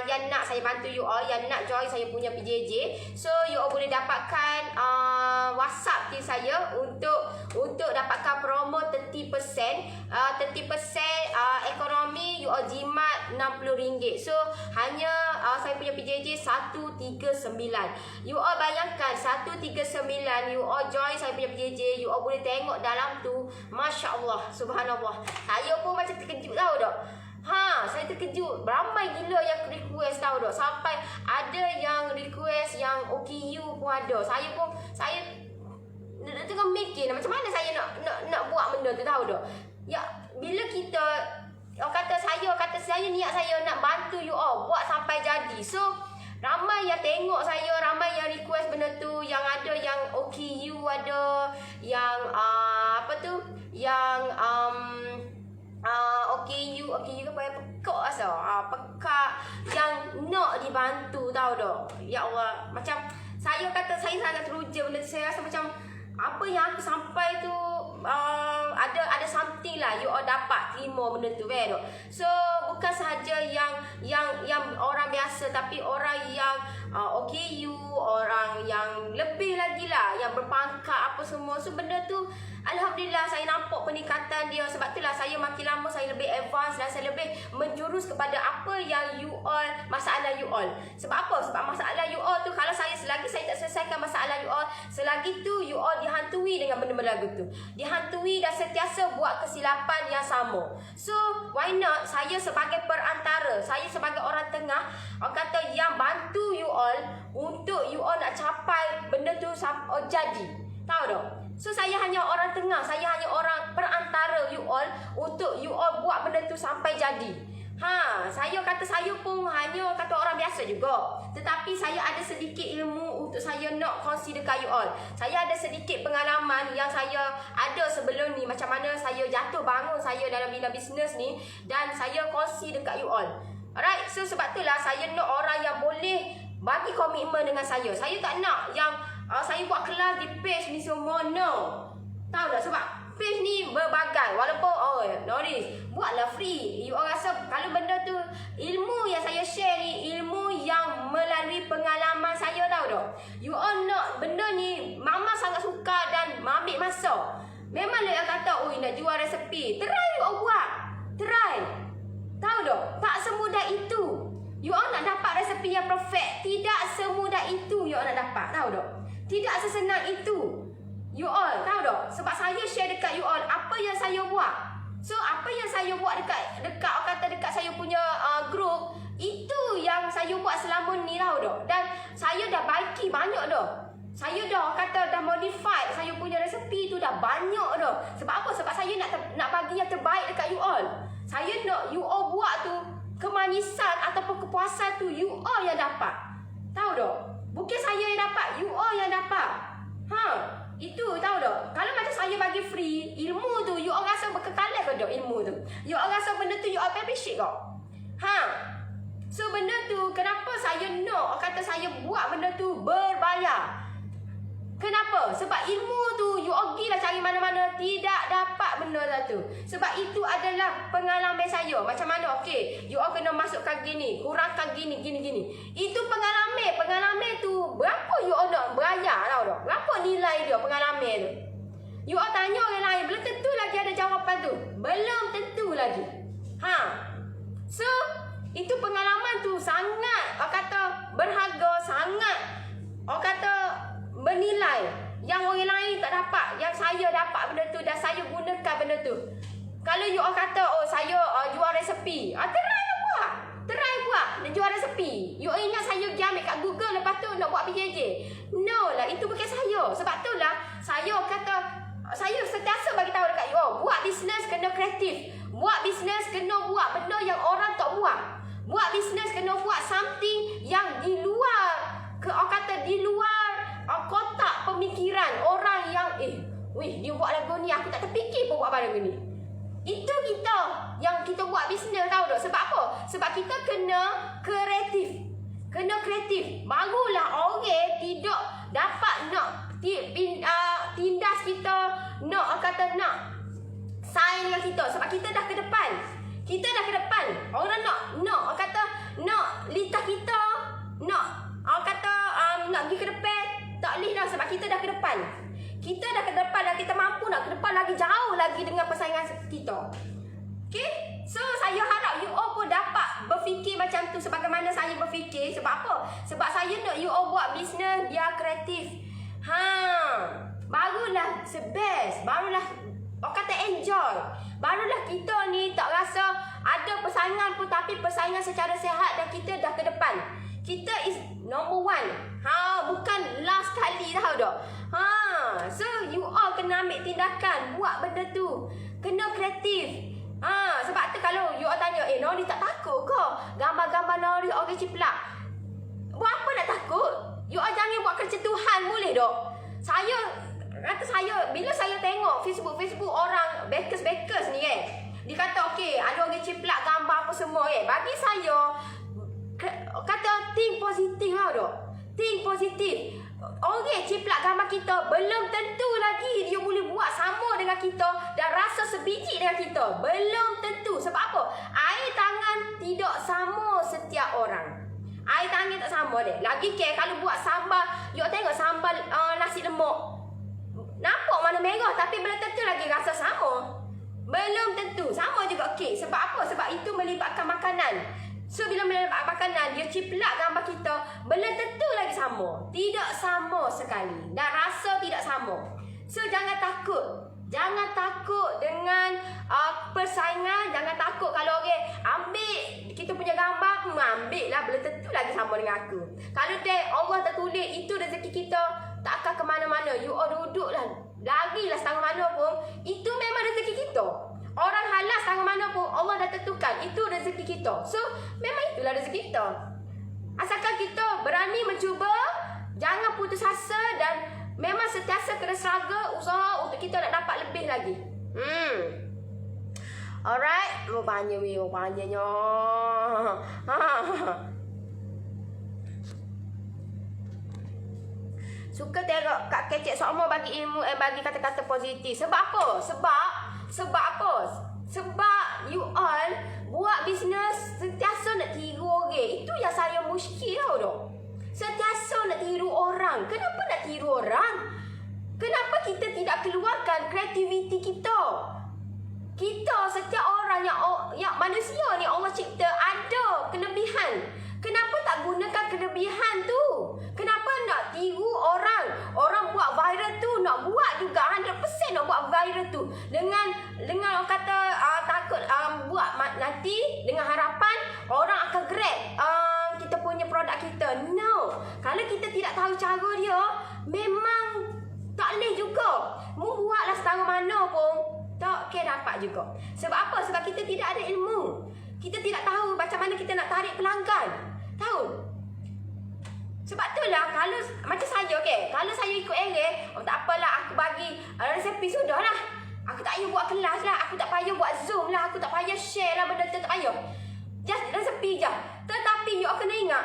Yang nak saya bantu you all, yang nak join saya punya PJJ. So you all boleh dapatkan WhatsApp team saya untuk dapatkan promo 30%. 30% ekonomi you all jimat RM60. So hanya saya punya PJJ 139. You all bayangkan 139 you all join saya punya PJJ, you all boleh tengok dalam tu. Masya-Allah, subhanallah. Saya pun macam terkejut tahu tak. Saya terkejut. Ramai gila yang request tahu tak. Sampai ada yang request yang OKU pun ada. Saya tengah mikir macam mana saya nak buat benda tu tahu tak. Ya, bila kita kata saya niat saya nak bantu you all buat sampai jadi. So ramai yang tengok saya, ramai yang request benda tu, yang ada yang OKU ada, yang apa tu, yang OKU apa yang pekak asal. Pekak yang nak dibantu tahu tak. Ya Allah, macam Saya kata saya sangat teruja benda tu. Saya rasa macam apa yang aku sampai tu ada something lah you all dapat terima benda tu kan. So bukan sahaja yang orang biasa, tapi orang yang OKU, orang yang lebih lagi lah, yang berpangkat apa semua. So benda tu alhamdulillah saya nampak peningkatan dia. Sebab itulah saya makin lama saya lebih advance dan saya lebih menjurus kepada apa yang you all, masalah you all. Sebab apa? Sebab masalah you all tu, kalau selagi saya tak selesaikan masalah you all, selagi tu you all dihantui dengan benda-benda lagu tu, dihantui dan sentiasa buat kesilapan yang sama. So why not saya sebagai perantara, saya sebagai orang tengah, orang kata yang bantu you all untuk you all nak capai benda tu jadi. Tahu tak? So saya hanya orang tengah, saya hanya orang perantara you all untuk you all buat benda tu sampai jadi. Saya kata saya pun hanya kata orang biasa juga, tetapi saya ada sedikit ilmu untuk saya nak kongsi dekat you all. Saya ada sedikit pengalaman yang saya ada sebelum ni, macam mana saya jatuh bangun saya dalam bidang bisnes ni, dan saya kongsi dekat you all. Alright, so sebab itulah saya nak orang yang boleh bagi komitmen dengan saya. Saya tak nak yang saya buat kelas di page ni semua, no. Tahu tak? Sebab page ni berbagai. Walaupun Noris buatlah free. You all rasa kalau benda tu ilmu yang saya share ni, ilmu yang melalui pengalaman saya, tahu tak? You all nak benda ni, mama sangat suka dan ambil masa. Memanglah yang kata nak jual resepi, try you all buat. Try. Tahu tak? Tak semudah itu. You all nak dapat resepi yang perfect, tidak semudah itu you all nak dapat. Tahu tak? Tidak sesenang itu. You all tahu tak? Sebab saya share dekat you all apa yang saya buat. So apa yang saya buat dekat orang kata dekat saya punya group, itu yang saya buat selama ni, tahu tak? Dan saya dah baiki banyak dah. Saya dah kata dah modify saya punya resepi tu dah banyak dah. Sebab apa? Sebab saya nak bagi yang terbaik dekat you all. Saya nak you all buat tu, kemanisan ataupun kepuasan tu you all yang dapat. Tahu tak? Bukan saya yang dapat, you all yang dapat. Itu tahu tak? Kalau macam saya bagi free, ilmu tu you all rasa berkekalan ke tak ilmu tu? You all rasa benda tu you all appreciate kok? So benda tu kenapa saya nak kata saya buat benda tu berbayar? Kenapa? Sebab ilmu tu you all pergilah cari mana-mana, tidak dapat benda lah tu. Sebab itu adalah pengalaman saya. Macam mana? Okey, you all kena masukkan gini, kurangkan gini. Itu pengalaman. Pengalaman tu berapa you all nak bayar, tahu tak? Berapa nilai dia pengalaman tu? You all tanya orang lain, belum tentu lagi ada jawapan tu. Belum tentu lagi. So itu pengalaman tu sangat orang kata berharga, sangat orang kata bernilai, yang orang lain tak dapat, yang saya dapat benda tu dan saya gunakan benda tu. Kalau you all kata saya jual resepi, try buat nak jual resepi. You all ingat saya pergi ambil kat Google lepas tu nak buat PJJ? No lah, itu bukan saya. Sebab tu lah saya kata, saya sentiasa bagi tahu dekat you all, buat bisnes kena kreatif. Buat bisnes kena buat benda yang orang tak buat. Buat bisnes kena buat something yang di luar orang kata di luar kotak pemikiran orang yang dia buat lagu ni, aku tak terfikir pun buat lagu ni. Itu kita yang kita buat bisnes, tahu tak? Sebab apa? Sebab kita kena kreatif. Barulah orang tidak dapat nak tindas kita, nak kata nak sign dengan kita. Sebab kita dah ke depan. Orang nak kata nak litar kita, nak kata nak pergi ke depan. Tak boleh dah, sebab kita dah ke depan. Dan kita mampu nak ke depan lagi jauh lagi dengan persaingan kita. Okay? So saya harap you all pun dapat berfikir macam tu sebagaimana saya berfikir. Sebab apa? Sebab saya nak you all buat bisnes biar kreatif. Barulah best. Barulah orang kata enjoy. Barulah kita ni tak rasa ada persaingan pun, tapi persaingan secara sihat dan kita dah ke depan. Kita is number one. Bukan last kali, tahu tak? So you all kena ambil tindakan, buat benda tu. Kena kreatif. Sebab tu kalau you all tanya, Nori tak takut ke gambar-gambar Nori orang ciplak? Buat apa nak takut? You all jangan buat kerja Tuhan, boleh tak? Bila saya tengok Facebook orang bakers ni kan, dia kata ada orang ciplak gambar apa semua kan. Bagi saya kata think positif, tahu tak? Think positif. orang ciplak gambar kita, belum tentu lagi dia boleh buat sama dengan kita dan rasa sebiji dengan kita. Belum tentu. Sebab apa? Air tangan tidak sama setiap orang. Air tangan tak sama deh. Lagi kalau buat sambal, you tengok sambal nasi lemak. Nampak mana merah tapi belum tentu lagi rasa sama. Belum tentu. Sama juga kek. Sebab apa? Sebab itu melibatkan makanan. So bila melibatkan makanan, dia ciplak gambar kita, belum tentu lagi sama. Tidak sama sekali. Dan rasa tidak sama. So jangan takut. Jangan takut dengan persaingan. Jangan takut kalau orang ambil kita punya gambar, ambil lah, belum tentu lagi sama dengan aku. Kalau Allah tertulis itu rezeki kita, tak akan ke mana-mana. You all duduk lah, lagilah setengah mana pun, itu memang rezeki kita. Orang halal setengah mana pun, Allah dah tentukan itu rezeki kita. So memang itulah rezeki kita. Asalkan kita berani mencuba, jangan putus asa, dan memang sentiasa kena struggle, usaha untuk kita nak dapat lebih lagi. Alright, mau panjangnya. Suka tengok Kak Kecek semua bagi ilmu, bagi kata-kata positif. Sebab apa? Sebab apa? Sebab you all buat bisnes sentiasa nak tiru orang. Itu yang saya muskil tau dok. Sentiasa nak tiru orang. Kenapa nak tiru orang? Kenapa kita tidak keluarkan kreativiti kita? Kita, setiap orang yang manusia ni Allah cipta ada kelebihan. Kenapa tak gunakan kelebihan tu? Kenapa nak tiru orang? Orang buat viral tu nak buat juga 100% nak buat viral tu. Dengan orang kata takut buat nanti dengan harapan orang akan grab kita punya produk kita. No. Kalau kita tidak tahu cara dia, memang tak boleh juga. Mu buatlah setengah mana pun, tak dapat juga. Sebab apa? Sebab kita tidak ada ilmu. Kita tidak tahu macam mana kita nak tarik pelanggan. Tahu? Sebab itulah kalau macam saya, kalau saya ikut tak apalah, aku bagi resepi sudahlah. Aku tak payah buat kelas lah, aku tak payah buat Zoom lah, aku tak payah share lah benda tu, tak payah. Just resepi je. Tetapi you all kena ingat,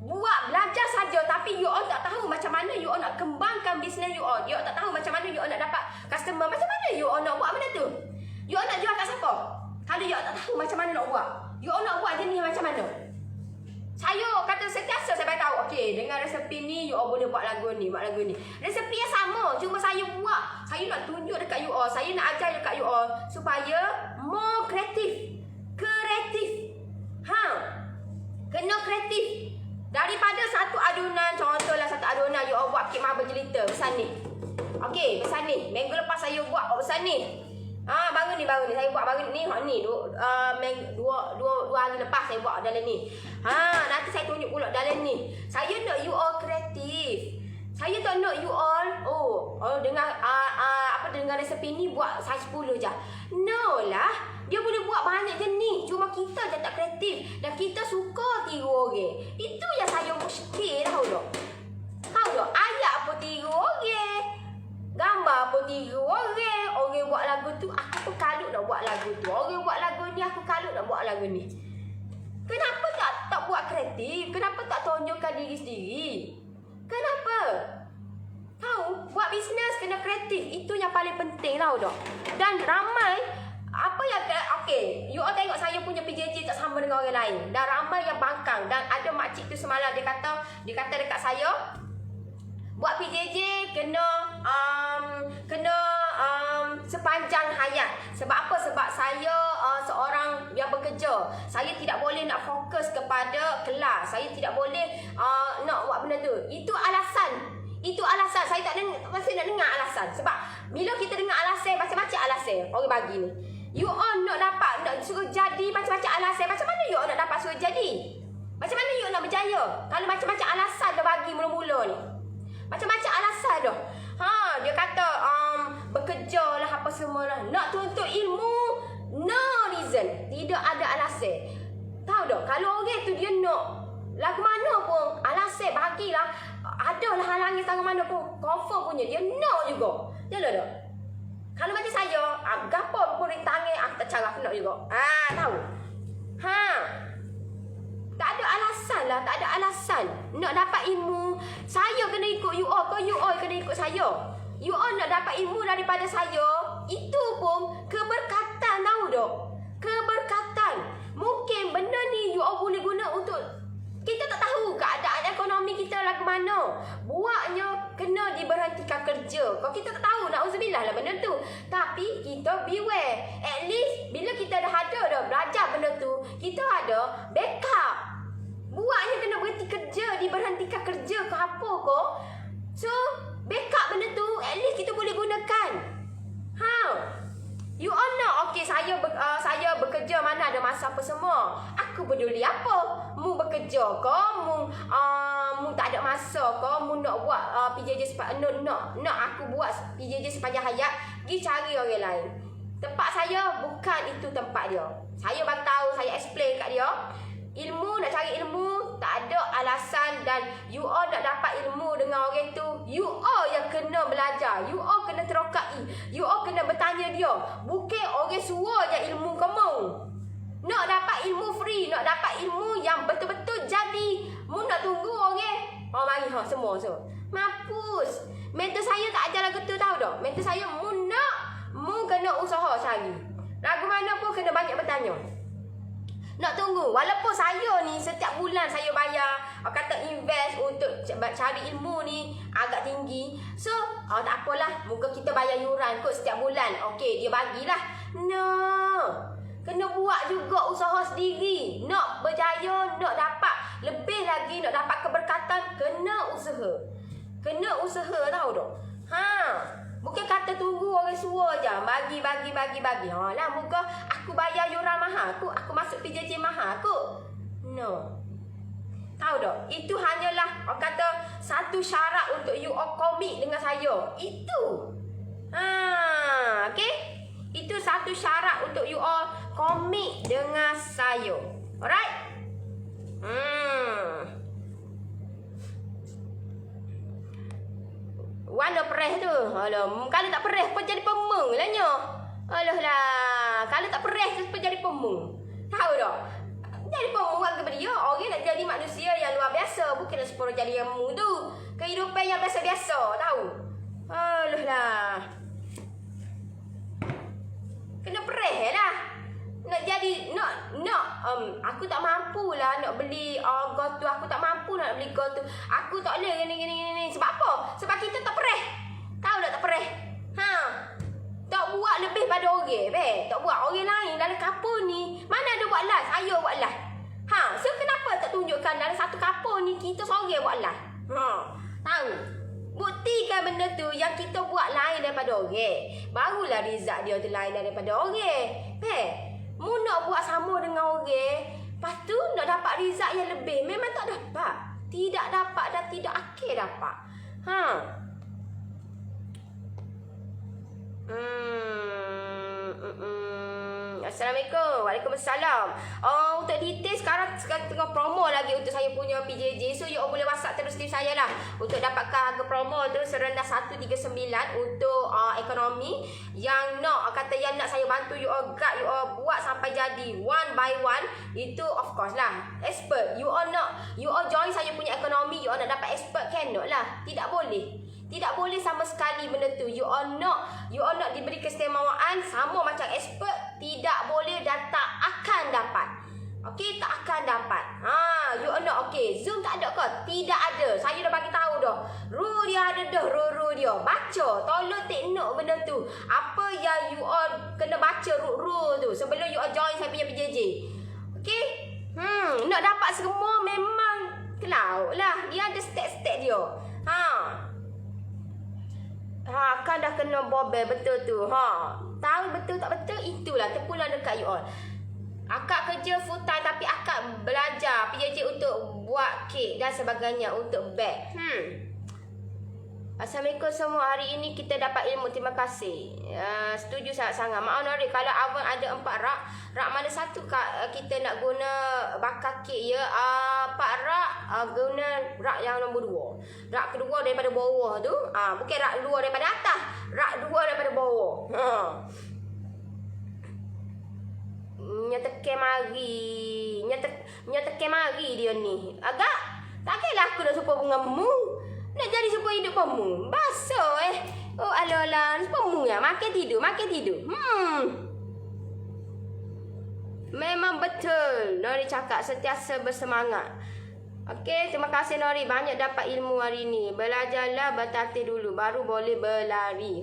buat belajar saja tapi you all tak tahu macam mana you all nak kembangkan bisnes you all. You all tak tahu macam mana you all nak dapat customer. Macam mana you all nak buat benda tu? You all nak jual kat siapa? Kalau you all tak tahu macam mana nak buat, you all nak buat jenis macam mana? Saya kata sentiasa saya bagi tahu, dengan resepi ni you all boleh buat lagu ni, Resepi yang sama, cuma saya buat, saya nak tunjuk dekat you all, saya nak ajar dekat you all supaya more kreatif. Kena kreatif. Daripada satu adunan, contohlah satu adunan you all buat kek marble jelita besar ni. Besar ni. Minggu lepas saya buat besar ni. Baru ni saya buat baru ni. Dua hari lepas saya buat dalam ni. Nanti saya tunjuk pula dalam ni. Saya nak you all kreatif. Saya tak nak you all dengan dengan resepi ni buat saiz 10 je. No lah. Dia boleh buat banyak jenis. Cuma kita je tak kreatif. Dan kita suka tiru orang. Itu yang saya muskil tahu tak? Tahu tak? Ayat pun tiru orang. Gambar pun tiru orang. Orang buat lagu tu, aku pun kalut nak buat lagu tu. Orang buat lagu ni, aku kalut nak buat lagu ni. Kenapa tak buat kreatif? Kenapa tak tunjukkan diri sendiri? Kenapa? Tahu, buat bisnes kena kreatif. Itu yang paling penting tahu tak? Dan ramai you all tengok saya punya PJJ tak sama dengan orang lain. Dan ramai yang bangkang. Dan ada makcik tu semalam dia kata dekat saya, buat PJJ kena sepanjang hayat. Sebab apa? Sebab saya seorang yang bekerja. Saya tidak boleh nak fokus kepada kelas. Saya tidak boleh nak buat benda tu. Itu alasan. Saya masih nak dengar alasan. Sebab bila kita dengar alasan, macam-macam alasan orang bagi ni. You all nak suruh jadi macam-macam alasan. Macam mana you all nak dapat suruh jadi? Macam mana you all nak berjaya? Kalau macam-macam alasan dah bagi mula-mula ni. Macam-macam alasan dah. Dia kata bekerja lah apa semua lah. Nak tuntut ilmu, no reason. Tidak ada alasan. Tahu tak? Kalau orang tu dia nak lagu mana pun, alasan bagilah. Adalah halangi tangan mana pun, confirm punya dia nak juga. Jalan tak? Kalau macam saya, gapo pun rintangan, tak cara aku nak juga. Tahu? Tak ada alasan lah, tak ada alasan nak dapat ilmu. Saya kena ikut you all, kau you all kena ikut saya. You all nak dapat ilmu daripada saya, itu pun keberkatan, tahu tak? Keberkatan. Mungkin benda ni you all boleh guna untuk, kita tak tahu keadaan ekonomi kita lah ke mana. Buatnya kena diberhentikan kerja. Kalau kita tak tahu, na'udzubillah lah benda tu. Tapi kita beware. At least bila kita dah ada dah belajar benda tu, kita ada backup. Buatnya kena berhenti kerja, diberhentikan kerja ke apa ke. So, backup benda tu, at least kita boleh gunakan. You all know, okay, saya bekerja mana ada masa apa semua. Aku peduli apa? Mu bekerja ke? Mu tak ada masa ke? Mu nak buat PJJ nak aku buat PJJ sepanjang hayat? Pergi cari orang lain. Tempat saya bukan itu tempat dia. Saya bagi tahu, saya explain kat dia. Ilmu, nak cari ilmu, tak ada alasan. Dan you all nak dapat ilmu dengan orang tu, you all yang kena belajar. You all kena terokai. You all kena bertanya dia. Bukan orang suruh je ilmu kamu. Nak dapat ilmu free, nak dapat ilmu yang betul-betul jadi. Mu nak tunggu orang. Mari semua. Mampus. Mentor saya tak ajar lagu tu, tahu tak? Mentor saya, mu kena usaha cari. Lagu mana pun kena banyak bertanya. Nak tunggu. Walaupun saya ni setiap bulan saya bayar, kata invest untuk cari ilmu ni agak tinggi. So, tak apalah. Muka kita bayar yuran kot setiap bulan. Okey, dia bagilah. No. Kena buat juga usaha sendiri. Nak berjaya, nak dapat lebih lagi, nak dapat keberkatan, kena usaha. Kena usaha, tahu tak? Bukan kata tunggu orang suruh je. Bagi. Lah muka aku bayar yuran mahal. Aku masuk PJJ mahal aku. No. Tahu tak? Itu hanyalah kata satu syarat untuk you all komit dengan saya. Itu. Okay? Itu satu syarat untuk you all komit dengan saya. Alright? Warna perih tu. Alah, kalau tak perih pun jadi pemeng lah nya. Alah lah. Kalau tak perih tu pun jadi pemeng. Tahu tak? Jadi pemeng kepada dia. Orang nak jadi manusia yang luar biasa. Bukan nak sepuluh jadi yang tu. Kehidupan yang biasa-biasa. Tahu? Alah lah. Kena perih lah. Nak jadi, aku tak mampu lah nak beli gold tu. Aku tak mampu nak beli gold tu. Aku tak boleh gini. Sebab apa? Sebab kita tak perih. Tahu tak perih? Tak buat lebih pada orang. Tak buat orang lain dalam kapur ni. Mana ada buat live? Saya buat live. So kenapa tak tunjukkan dalam satu kapur ni kita seorang buat live? Tahu? Buktikan benda tu yang kita buat lain daripada orang. Barulah result dia tu lain daripada orang. Mu nak buat sama dengan orang, lepas tu nak dapat result yang lebih, memang tak dapat. Tidak dapat dan tidak akan dapat. Assalamualaikum. Waalaikumsalam. Untuk detail sekarang tengah promo lagi untuk saya punya PJJ. So you all boleh WhatsApp terus tim saya lah untuk dapatkan harga promo tu serendah 139 untuk ekonomi. Yang nak saya bantu you all guide, you all buat sampai jadi one by one. Itu of course lah expert. You all join saya punya ekonomi, you all nak dapat expert, cannot lah. Tidak boleh. Tidak boleh sama sekali benda tu. You all nak diberi keistimewaan sama macam expert, tidak boleh dan tak akan dapat. Okey, tak akan dapat. You all nak okey, Zoom tak ada ke? Tidak ada. Saya dah bagi tahu dah. Rule dia ada dah, rule dia. Baca, tolong take note benda tu. Apa yang you all kena baca rule tu sebelum you all join saya punya PJJ. Okey? Nak dapat semua memang kelau lah. Dia ada step-step dia. Kan dah kena bobel betul tu. Tahu betul tak betul, itulah terpulang dekat you all. Akak kerja full time tapi akak belajar PJJ untuk buat kek dan sebagainya, untuk bag. Assalamualaikum semua. Hari ini kita dapat ilmu. Terima kasih. Setuju sangat-sangat. Maaf Norik, kalau abang ada 4 rak mana satu kita nak guna bakar kek ya? 4 rak guna rak yang nombor 2. Rak kedua daripada bawah tu. Bukan rak 2 daripada atas. Rak 2 daripada bawah. nya teke mari. Nya teke mari dia ni. Agak takkanlah aku nak suka bunga mu. Nak jadi suka hidup kamu. Basuh Oh alolan, kamu ya makin tidur. Memang betul. Nori cakap sentiasa bersemangat. Okey, terima kasih Nori. Banyak dapat ilmu hari ni. Belajarlah bertatih dulu. Baru boleh berlari.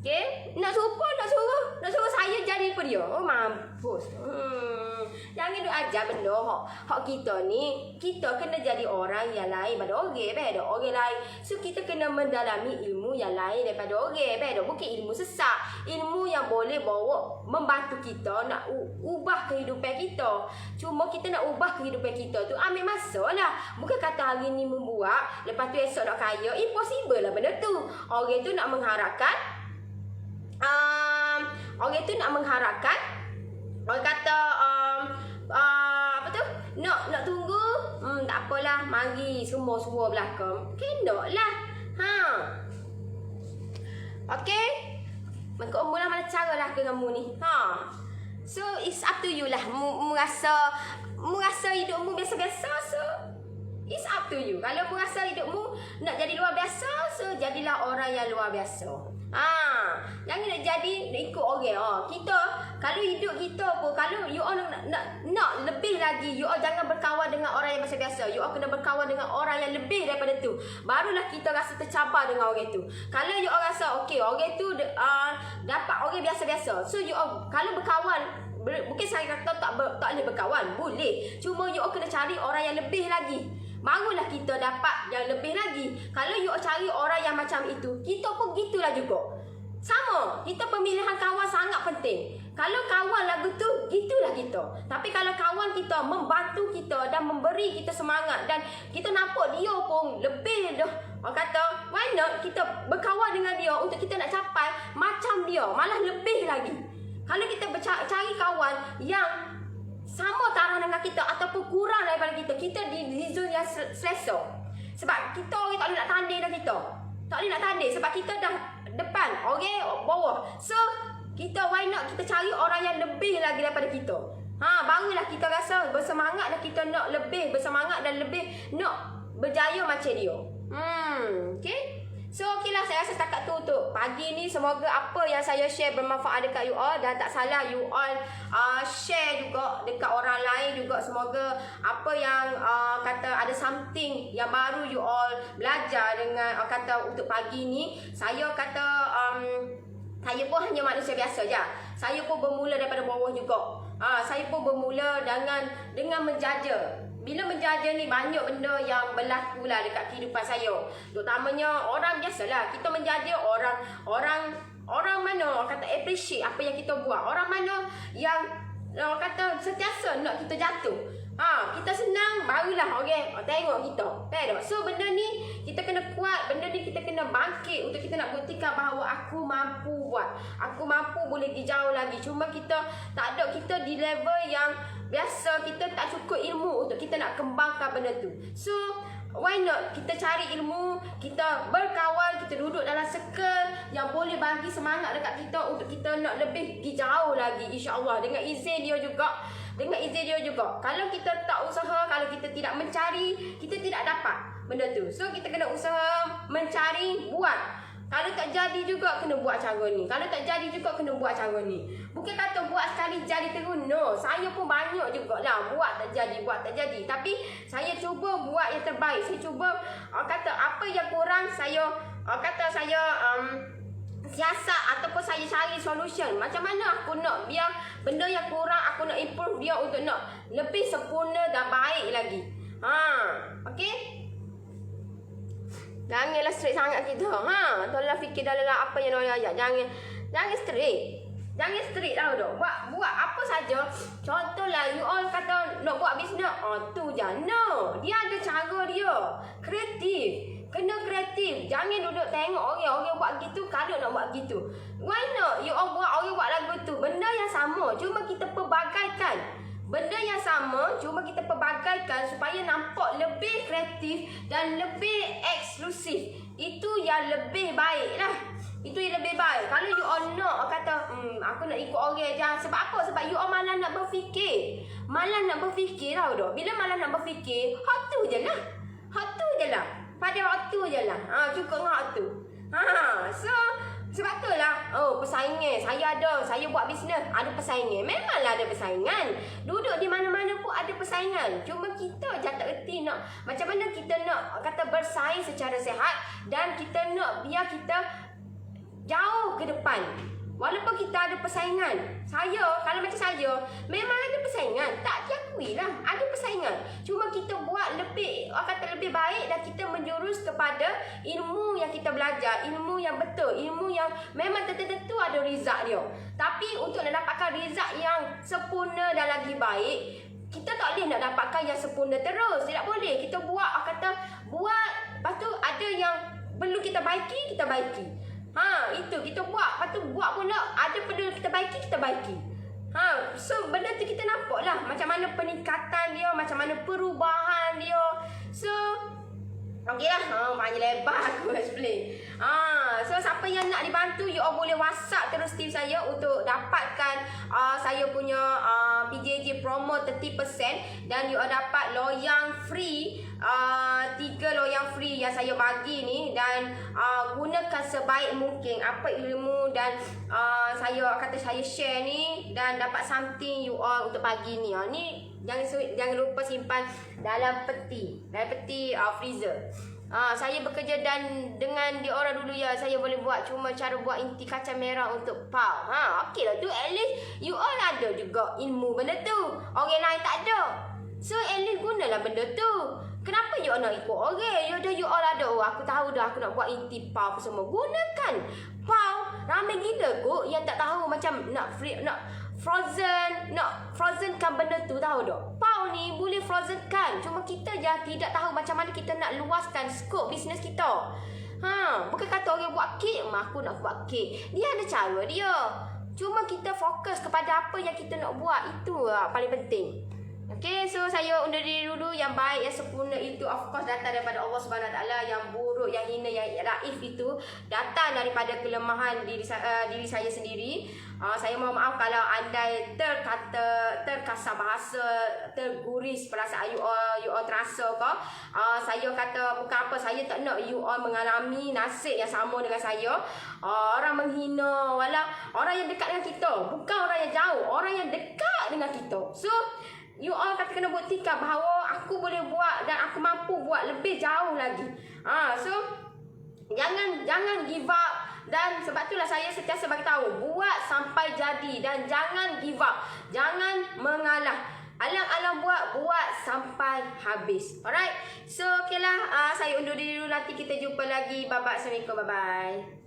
Okey, nak suruh saya jadi apa dia? Oh mampus. Jangan duk ajar benda hak kita ni. Kita kena jadi orang yang lain pada orang lain. So kita kena mendalami ilmu yang lain daripada orang. Bukan ilmu sesat. Ilmu yang boleh bawa membantu kita nak ubah kehidupan kita. Cuma kita nak ubah kehidupan kita tu ambil masa lah. Bukan kata hari ni membuat, lepas tu esok nak kaya. Impossible lah benda tu. Orang tu nak mengharapkan orang kata apa tu? Nak tunggu. Tak apalah, mari semua belakang. Kendoklah. Okey. Maka mula mana cara lah ke kamu ni. So it's up to you lah. Mu rasa hidupmu biasa-biasa, so it's up to you. Kalau mu rasa hidupmu nak jadi luar biasa, so jadilah orang yang luar biasa. Jangan nak jadi nak ikut orang. Kita kalau hidup kita pun, kalau you all nak lebih lagi, you all jangan berkawan dengan orang yang biasa-biasa. You all kena berkawan dengan orang yang lebih daripada tu. Barulah kita rasa tercabar dengan orang tu. Kalau you all rasa okey, orang tu dapat orang biasa-biasa, so you all kalau berkawan, bukan saya kata tak boleh berkawan, boleh. Cuma you all kena cari orang yang lebih lagi. Barulah kita dapat yang lebih lagi. Kalau you cari orang yang macam itu, kita pun gitulah juga. Sama, kita pemilihan kawan sangat penting. Kalau kawan lagu tu, gitulah kita. Tapi kalau kawan kita membantu kita dan memberi kita semangat, dan kita nampak dia pun lebih dah, orang kata, why not kita berkawan dengan dia untuk kita nak capai macam dia, malah lebih lagi. Kalau kita cari kawan yang sama taraf dengan kita ataupun kurang daripada kita di zon yang selesa. Sebab kita orang tak boleh nak tanding dah kita. Tak boleh nak tanding sebab kita dah depan, orang bawah. So, kita why not kita cari orang yang lebih lagi daripada kita. Barulah kita rasa bersemangat dan kita nak lebih bersemangat dan lebih nak berjaya macam dia. Okay? So okeylah, saya rasa setakat tu untuk pagi ni. Semoga apa yang saya share bermanfaat dekat you all, dan tak salah you all share juga dekat orang lain juga. Semoga apa yang kata ada something yang baru you all belajar dengan kata untuk pagi ni. Saya kata saya pun hanya manusia biasa je. Saya pun bermula daripada bawah juga. Saya pun bermula dengan menjaja. Bila menjaja ni banyak benda yang berlaku lah dekat kehidupan saya. Terutamanya orang biasalah. Kita menjaja orang mana kata appreciate apa yang kita buat. Orang mana yang kata sentiasa nak kita jatuh. Kita senang barulah orang tengok kita. Tahu tak? So benda ni kita kena kuat, benda ni kita kena bangkit untuk kita nak buktikan bahawa aku mampu buat. Aku mampu boleh pergi jauh lagi. Cuma kita tak ada, kita di level yang biasa, kita tak cukup ilmu untuk kita nak kembangkan benda tu. So why not kita cari ilmu, kita berkawan, kita duduk dalam circle yang boleh bagi semangat dekat kita untuk kita nak lebih pergi jauh lagi, insya-Allah, dengan izin dia juga. Kalau kita tak usaha, kalau kita tidak mencari, kita tidak dapat benda tu. So kita kena usaha, mencari, buat. Kalau tak jadi juga kena buat cara ni. Kalau tak jadi juga kena buat cara ni. Bukan kata buat sekali jadi terus. No, saya pun banyak jugalah buat tak jadi. Tapi saya cuba buat yang terbaik. Saya cuba kata apa yang kurang, saya siasat ataupun saya cari solution. Macam mana aku nak biar benda yang kurang aku nak improve dia untuk nak lebih sempurna dan baik lagi. Okey? Janganlah straight sangat kita. Tolonglah fikir dalam apa yang orang ayat. Jangan straight. Jangan straight tau dok. Buat apa saja. Contohlah you all kata nak buat bisnes. Tu je. No. Dia ada cara dia. Kreatif. Kena kreatif. Jangan duduk tengok orang buat gitu, kalau nak buat gitu. Why not? You all buat, orang buat lagu tu. Benda yang sama, cuma kita pelbagaikan. Benda yang sama, cuma kita pelbagaikan supaya nampak lebih kreatif dan lebih eksklusif. itu yang lebih baik lah. Itu yang lebih baik. Kalau you all nak kata aku nak ikut orang je. Sebab apa? Sebab you all malah nak berfikir. Malah nak berfikir tau dah. Bila malah nak berfikir, hak tu je lah. Hak tu je lah. Pada hak tu je lah. Cukup dengan hak tu. So sebab tu lah. Persaingan. Saya buat bisnes, ada persaingan. Memanglah ada persaingan. Duduk di mana-mana pun ada persaingan. Cuma kita je tak erti nak macam mana kita nak kata bersaing secara sihat. Dan kita nak biar kita jauh ke depan. Walaupun kita ada persaingan. Kalau macam saya, memang ada persaingan. Tak diakui lah, ada persaingan. Cuma kita buat lebih baik dan kita menjurus kepada ilmu yang kita belajar. Ilmu yang betul. Ilmu yang memang tentu ada result dia. Tapi untuk nak dapatkan result yang sempurna dan lagi baik, kita tak boleh nak dapatkan yang sempurna terus. Tidak boleh. Kita buat, lepas tu ada yang perlu kita baiki, kita baiki. Itu kita buat. Lepas tu buat pula ada perlu kita baiki. So benda tu kita nampak lah macam mana peningkatan dia, macam mana perubahan dia. So okey lah. Banyak lebar aku explain. So siapa yang nak dibantu, you all boleh WhatsApp terus tim saya untuk dapatkan saya punya PJJ promo 30%. Dan you all dapat loyang free, 3 loyang free yang saya bagi ni. Dan gunakan sebaik mungkin apa ilmu dan saya share ni. Dan dapat something you all untuk pagi ni. Ni jangan lupa simpan dalam peti freezer. Saya bekerja dengan diorang dulu ya. Saya boleh buat cuma cara buat inti kacang merah untuk pau. Okey lah tu, at least you all ada juga ilmu benda tu. Orang lain tak ada. So at least gunalah benda tu. Kenapa you all nak ikut orang? You all ada. Aku tahu dah aku nak buat inti pau apa semua. Gunakan pau. Ramai gila kot yang tak tahu macam nak frozen kan benda tu, tahu tak? Pau ni boleh frozen kan. Cuma kita je tidak tahu macam mana kita nak luaskan skop bisnes kita. Bukan kata orang buat kek, aku nak buat kek. Dia ada cara dia. Cuma kita fokus kepada apa yang kita nak buat. Itu paling penting. Okay, so saya undur diri dulu. Yang baik, yang sempurna itu of course datang daripada Allah SWT. Yang buruk, yang hina, yang raif itu datang daripada kelemahan diri saya sendiri. Saya mohon maaf kalau andai terkasar bahasa, terguris perasaan you all terasa ke. Saya kata bukan apa, saya tak nak you all mengalami nasib yang sama dengan saya. Orang menghina, walau orang yang dekat dengan kita, bukan orang yang jauh, orang yang dekat dengan kita. So you all kena buktikan bahawa aku boleh buat dan aku mampu buat lebih jauh lagi. So jangan give up. Dan sebab itulah saya sentiasa bagi tahu, buat sampai jadi dan jangan give up. Jangan mengalah. Alang-alang buat sampai habis. Alright. So okeylah, saya undur diri dulu, nanti kita jumpa lagi. Bye bye. Assalamualaikum. Bye bye.